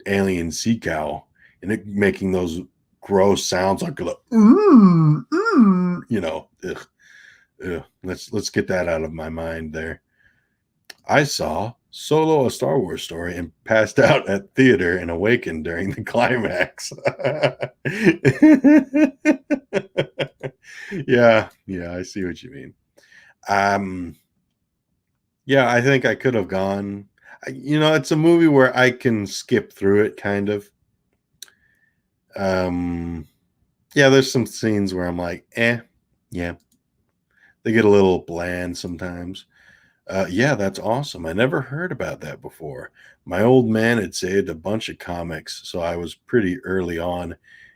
S1: alien sea cow and it making those gross sounds like ugh, ugh. Let's get that out of my mind there. I saw Solo: A Star Wars Story and passed out at theater and awakened during the climax. Yeah, I see what you mean. Um, yeah, I think I could have gone. It's a movie where I can skip through it, kind of. Um, yeah, there's some scenes where I'm like, yeah, they get a little bland sometimes. Yeah, that's awesome. I never heard about that before. My old man had saved a bunch of comics, so I was pretty early on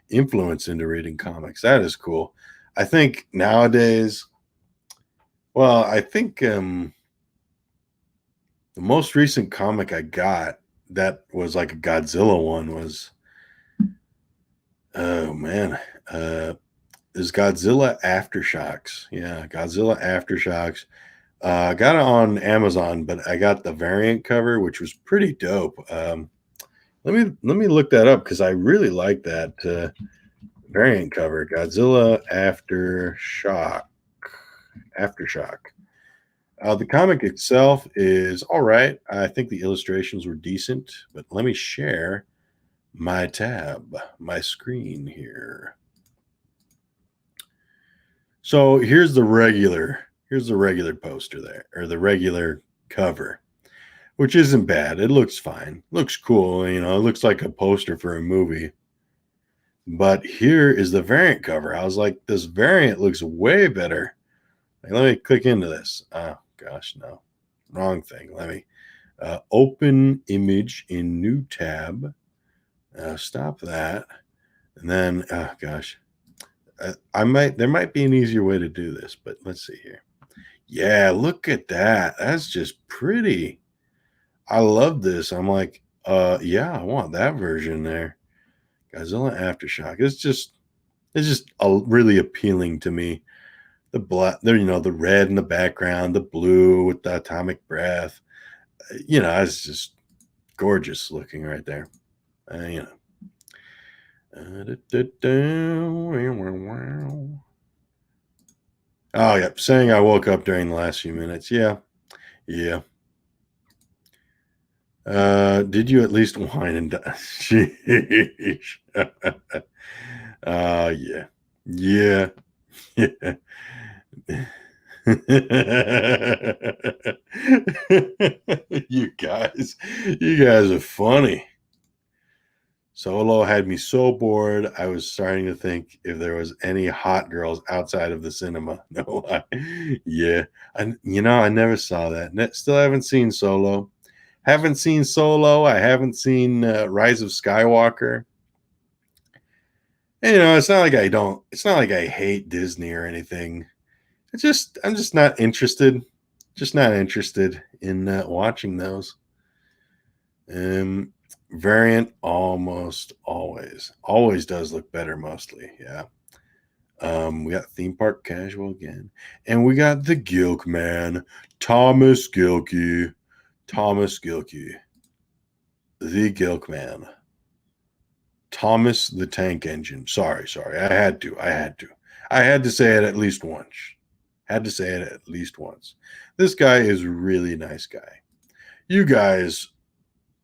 S1: influenced into reading comics. That is cool. I think nowadays, well, I think the most recent comic I got that was like a Godzilla one was, oh man, is Godzilla Aftershocks. Yeah, Godzilla Aftershocks. I got it on Amazon, but I got the variant cover, which was pretty dope. Let me look that up because I really like that variant cover. Godzilla Aftershock. The comic itself is all right. I think the illustrations were decent, but let me share my screen here. So here's the regular poster there, or the regular cover, which isn't bad. It looks fine. Looks cool. It looks like a poster for a movie. But here is the variant cover. I was like, this variant looks way better. Like, let me click into this. Oh, gosh, no. Wrong thing. Let me open image in new tab. Stop that. And then, oh, gosh. There might be an easier way to do this, but let's see here. Yeah, look at that. That's just pretty. I love this. I'm like, yeah, I want that version there. Godzilla Aftershock. It's just really appealing to me. The black there, the red in the background, the blue with the atomic breath. It's just gorgeous looking right there. You know. Oh, yeah. Saying I woke up during the last few minutes. Yeah. Yeah. Did you at least whine and die? Sheesh. Yeah. Yeah. Yeah. you guys, you guys are funny. Solo had me so bored. I was starting to think if there was any hot girls outside of the cinema. No, yeah, I never saw that. Still haven't seen Solo. Haven't seen Solo. I haven't seen Rise of Skywalker. And, it's not like I don't. It's not like I hate Disney or anything. I'm just not interested. Just not interested in watching those. Variant almost always does look better. Mostly, yeah. We got theme park casual again, and we got the Gilk man, Thomas Gilkey, the Gilk man, Thomas the Tank Engine. Sorry, I had to say it at least once. Had to say it at least once. This guy is really nice guy. You guys,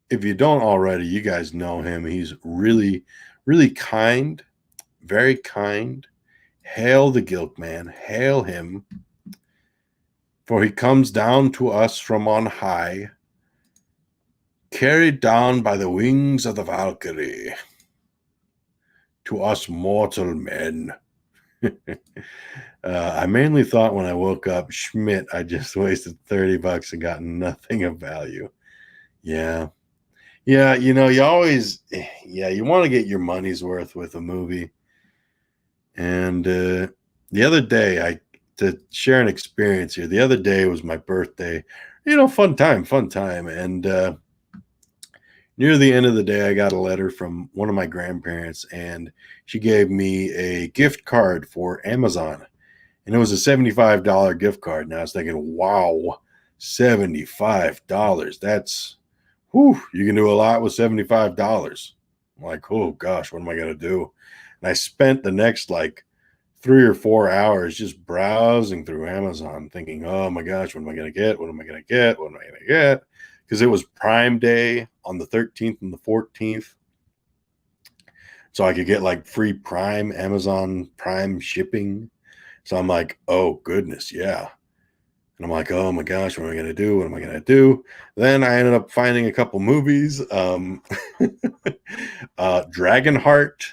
S1: if you don't already, you guys know him. He's really, really kind, very kind. Hail the Gilk man, hail him, for he comes down to us from on high, carried down by the wings of the Valkyrie, to us mortal men. I mainly thought when I woke up, Schmidt, I just wasted $30 and got nothing of value. Yeah. Yeah, you always, you want to get your money's worth with a movie. And the other day, to share an experience here, the other day was my birthday. Fun time. And near the end of the day, I got a letter from one of my grandparents, and she gave me a gift card for Amazon. And it was a $75 gift card. And I was thinking, wow, $75. That's, whew, you can do a lot with $75. I'm like, oh gosh, what am I going to do? And I spent the next 3 or 4 hours just browsing through Amazon thinking, oh my gosh, what am I going to get? What am I going to get? What am I going to get? Because it was Prime Day on the 13th and the 14th. So I could get free Prime, Amazon Prime shipping. So I'm like, oh goodness, yeah. And I'm like, oh my gosh, what am I going to do? What am I going to do? Then I ended up finding a couple movies. Dragonheart.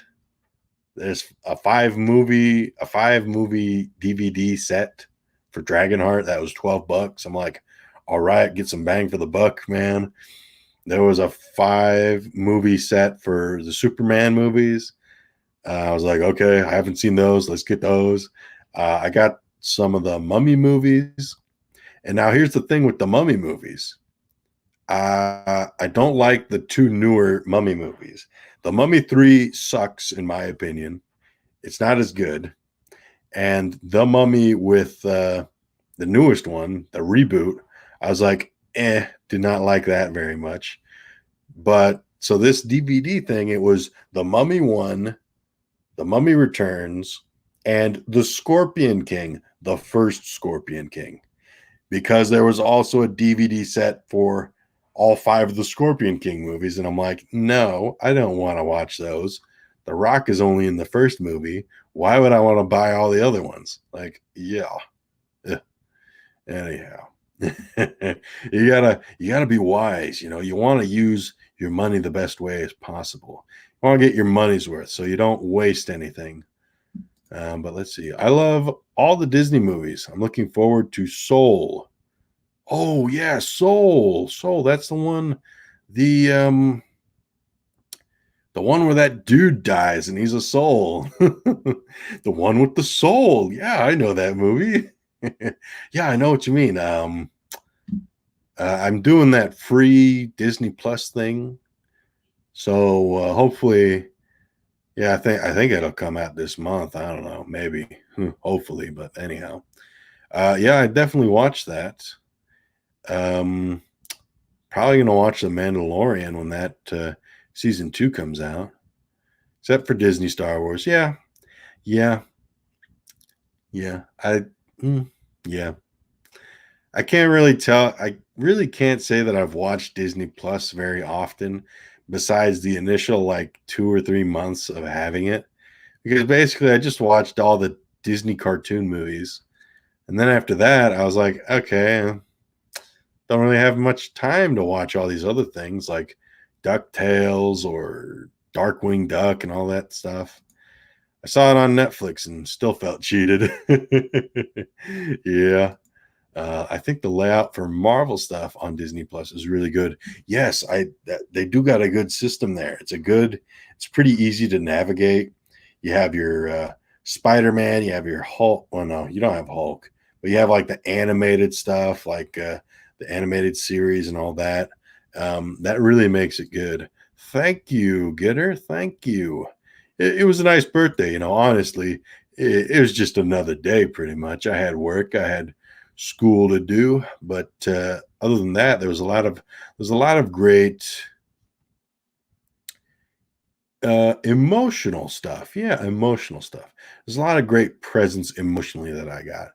S1: There's a five movie DVD set for Dragonheart. That was $12. I'm like, all right, get some bang for the buck, man. There was a 5 movie set for the Superman movies. I was like, okay, I haven't seen those. Let's get those. I got some of the Mummy movies. And now here's the thing with the Mummy movies. I don't like the 2 newer Mummy movies. The Mummy 3 sucks, in my opinion. It's not as good. And the Mummy with the newest one, the reboot, I was like, did not like that very much. But so this DVD thing, it was the Mummy 1, the Mummy Returns, and the Scorpion King, the first Scorpion King. Because there was also a DVD set for all 5 of the Scorpion King movies. And I'm like, no, I don't want to watch those. The Rock is only in the first movie. Why would I want to buy all the other ones? Yeah. Anyhow, you gotta be wise. You want to use your money the best way as possible. You want to get your money's worth, so you don't waste anything. But let's see. I love all the Disney movies. I'm looking forward to Soul. Oh yeah, Soul. That's the one. The one where that dude dies and he's a soul. The one with the soul. Yeah, I know that movie. Yeah, I know what you mean. I'm doing that free Disney Plus thing. So hopefully, yeah, I think it'll come out this month. I don't know, maybe, hopefully, but anyhow, yeah, I definitely watched that. Probably gonna watch The Mandalorian when that season 2 comes out. Except for Disney Star Wars, yeah. Yeah. I can't really tell. I really can't say that I've watched Disney Plus very often, besides the initial 2 or 3 months of having it, because basically I just watched all the Disney cartoon movies, and then after that I was like, okay, don't really have much time to watch all these other things like DuckTales or Darkwing Duck and all that stuff. I saw it on Netflix and still felt cheated. Yeah. I think the layout for Marvel stuff on Disney Plus is really good. Yes, they do got a good system there. It's pretty easy to navigate. You have your Spider-Man, you have your Hulk. Well, no, you don't have Hulk, but you have like the animated stuff, like the animated series and all that. That really makes it good. Thank you, Getter. Thank you. It was a nice birthday, honestly. It was just another day, pretty much. I had work, I had school to do, but other than that, there's a lot of great emotional stuff. Yeah, emotional stuff. There's a lot of great presents emotionally that I got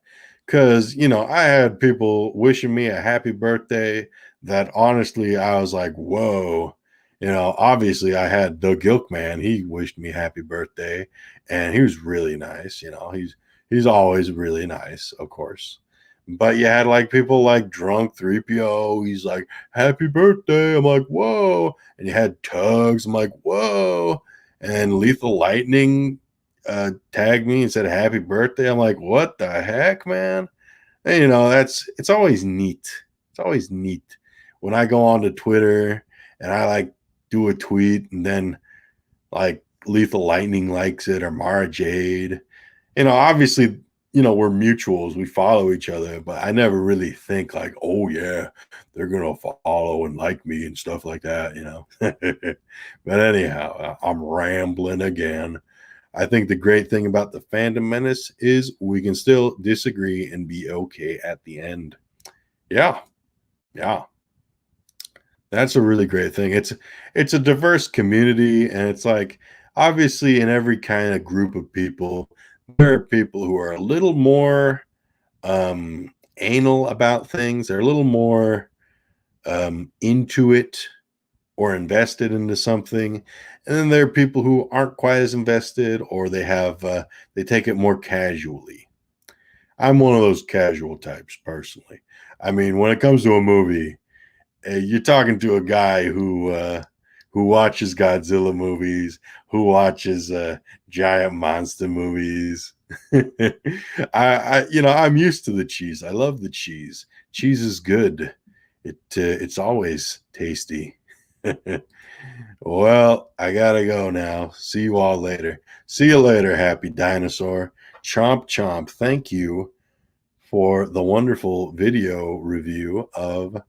S1: because I had people wishing me a happy birthday that honestly I was like, whoa. Obviously I had the Gilk man. He wished me happy birthday, and he was really nice. He's always really nice, of course. But you had like people like drunk 3PO. He's like, happy birthday. I'm like, whoa. And you had Tugs. I'm like, whoa. And Lethal Lightning tagged me and said, happy birthday. I'm like, what the heck, man? And, it's always neat. It's always neat when I go onto Twitter and I like do a tweet and then like Lethal Lightning likes it, or Mara Jade. Obviously, we're mutuals. We follow each other, but I never really think like, oh yeah, they're gonna follow and like me and stuff like that, But anyhow, I'm rambling again. I think the great thing about the Fandom Menace is we can still disagree and be okay at the end. Yeah, yeah. That's a really great thing. It's a diverse community, and it's like obviously in every kind of group of people, there are people who are a little more anal about things. They're a little more into it or invested into something, and then there are people who aren't quite as invested, or they take it more casually. I'm one of those casual types personally. I mean, when it comes to a movie, you're talking to a guy who watches Godzilla movies, who watches giant monster movies. I'm used to the cheese. I love the cheese. Cheese is good. It's always tasty. Well, I gotta go now. See you all later. See you later, happy dinosaur. Chomp chomp. Thank you for the wonderful video review of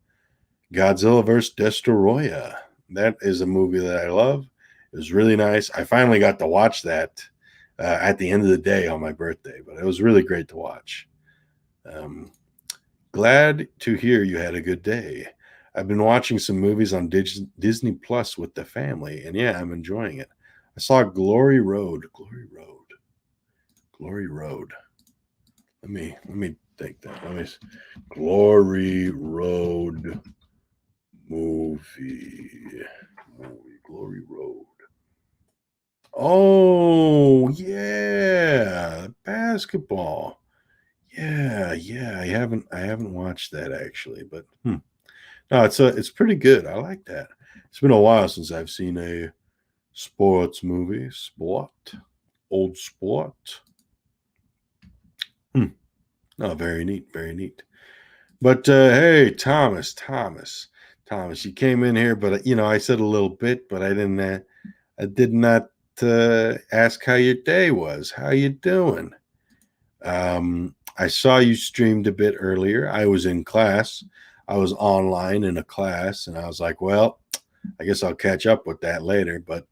S1: Godzilla vs. Destoroyah. That is a movie that I love. It was really nice. I finally got to watch that at the end of the day on my birthday, but it was really great to watch. Glad to hear you had a good day. I've been watching some movies on Disney Plus with the family, and yeah, I'm enjoying it. I saw Glory Road. Let me take that. Glory Road movie. Glory Road. Oh yeah, basketball. Yeah. I haven't watched that actually, but no, it's pretty good. I like that. It's been a while since I've seen a sports movie. Old sport. Oh, very neat, very neat. But hey, Thomas, you came in here, but I said a little bit, but I did not ask how your day was. How you doing? I saw you streamed a bit earlier. I was in class. I was online in a class, and I was like, well, I guess I'll catch up with that later. But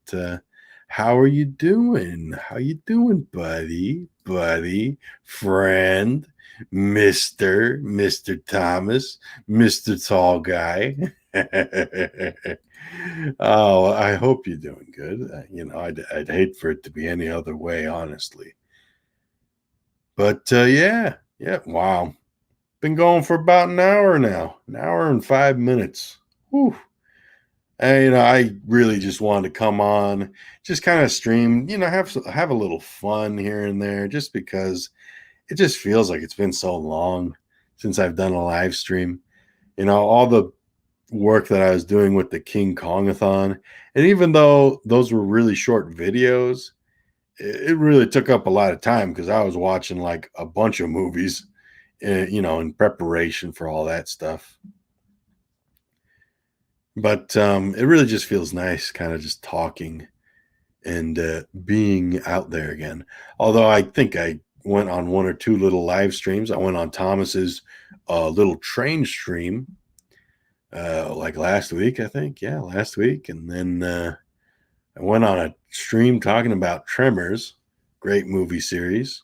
S1: how are you doing? How you doing, buddy, friend, Mr. Thomas, Mr. Tall Guy? Oh, I hope you're doing good. I'd hate for it to be any other way, honestly. But yeah. Wow. Been going for about an hour now, an hour and 5 minutes. Whew. And I really just wanted to come on, just kind of stream, have a little fun here and there, just because it just feels like it's been so long since I've done a live stream. All the work that I was doing with the King Kongathon. And even though those were really short videos, it really took up a lot of time because I was watching like a bunch of movies, in preparation for all that stuff. But it really just feels nice, kind of just talking and being out there again. Although I think I went on one or two little live streams. I went on Thomas's little train stream like last week, I think. Yeah, last week. And then I went on a stream talking about Tremors, great movie series.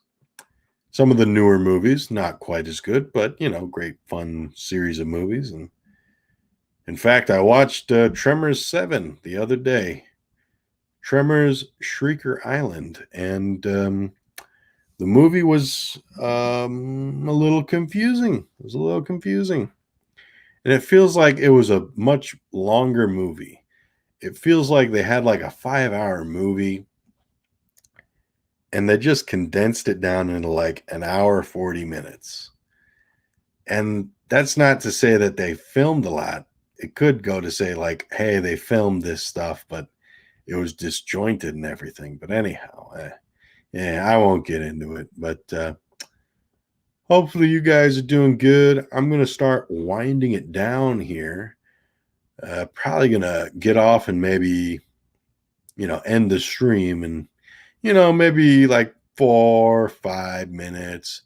S1: Some of the newer movies, not quite as good, but great fun series of movies. And in fact, I watched Tremors 7 the other day. Tremors Shrieker Island. And the movie was a little confusing. It was a little confusing. And it feels like it was a much longer movie. It feels like they had like a 5-hour movie and they just condensed it down into like an hour, 40 minutes. And that's not to say that they filmed a lot. It could go to say like, hey, they filmed this stuff, but it was disjointed and everything. But anyhow, yeah, I won't get into it. But hopefully you guys are doing good. I'm going to start winding it down here. Probably going to get off and maybe, end the stream and, maybe like 4 or 5 minutes.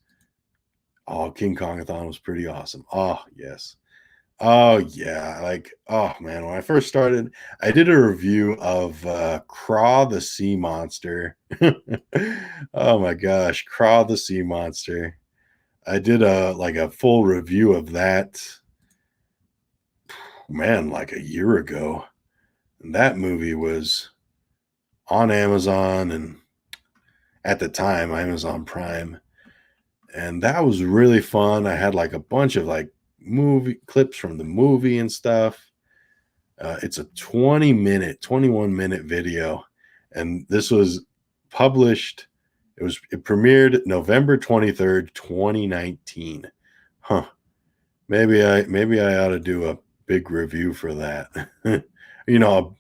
S1: Oh, King Kongathon was pretty awesome. Oh, yes. Oh, yeah. Like, oh, man. When I first started, I did a review of Craw the Sea Monster. Oh, my gosh. Craw the Sea Monster. I did a full review of that, man, like a year ago. And that movie was on Amazon and at the time, Amazon Prime. And that was really fun. I had like a bunch of like movie clips from the movie and stuff. It's a 21-minute video. And this was published. It premiered November 23rd, 2019. Huh. Maybe I ought to do a big review for that.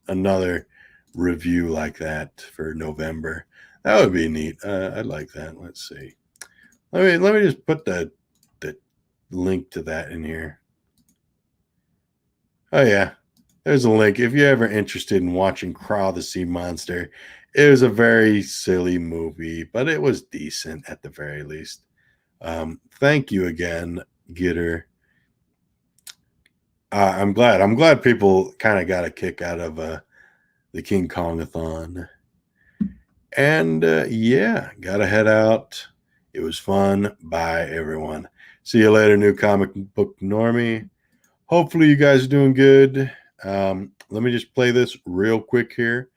S1: Another review like that for November. That would be neat. I'd like that. Let's see. Let me just put the link to that in here. Oh yeah, there's a link. If you're ever interested in watching Craw the Sea Monster, it was a very silly movie, but it was decent at the very least. Thank you again, Gitter. I'm glad people kind of got a kick out of the King Kongathon. And yeah, gotta head out. It was fun. Bye, everyone. See you later, new comic book normie. Hopefully you guys are doing good. Let me just play this real quick here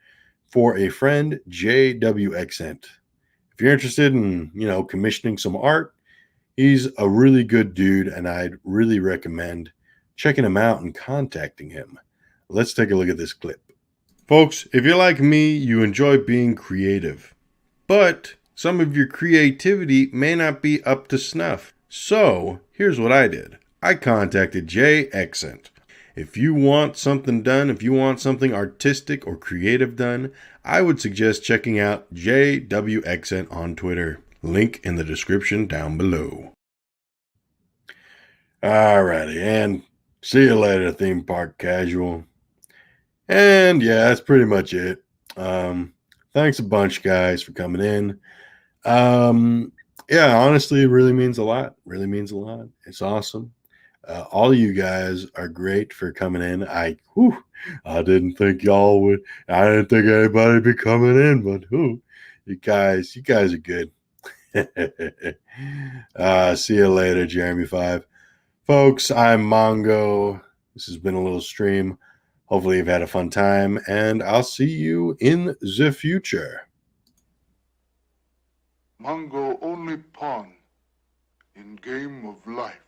S1: for a friend, JW Accent. If you're interested in, commissioning some art, he's a really good dude, and I'd really recommend checking him out and contacting him. Let's take a look at this clip. Folks, if you're like me, you enjoy being creative, but some of your creativity may not be up to snuff. So here's what I did. I contacted J Accent. If you want something done, if you want something artistic or creative done, I would suggest checking out JW Accent on Twitter. Link in the description down below. Alrighty, and see you later, theme park casual. And yeah, that's pretty much it. Thanks a bunch, guys, for coming in. Yeah, honestly, it really means a lot. Really means a lot. It's awesome. All of you guys are great for coming in. I didn't think y'all would. I didn't think anybody'd be coming in, but you guys are good. See you later, Jeremy5. Folks, I'm Mongo. This has been a little stream. Hopefully you've had a fun time, and I'll see you in the future.
S4: Mango only pawn in game of life.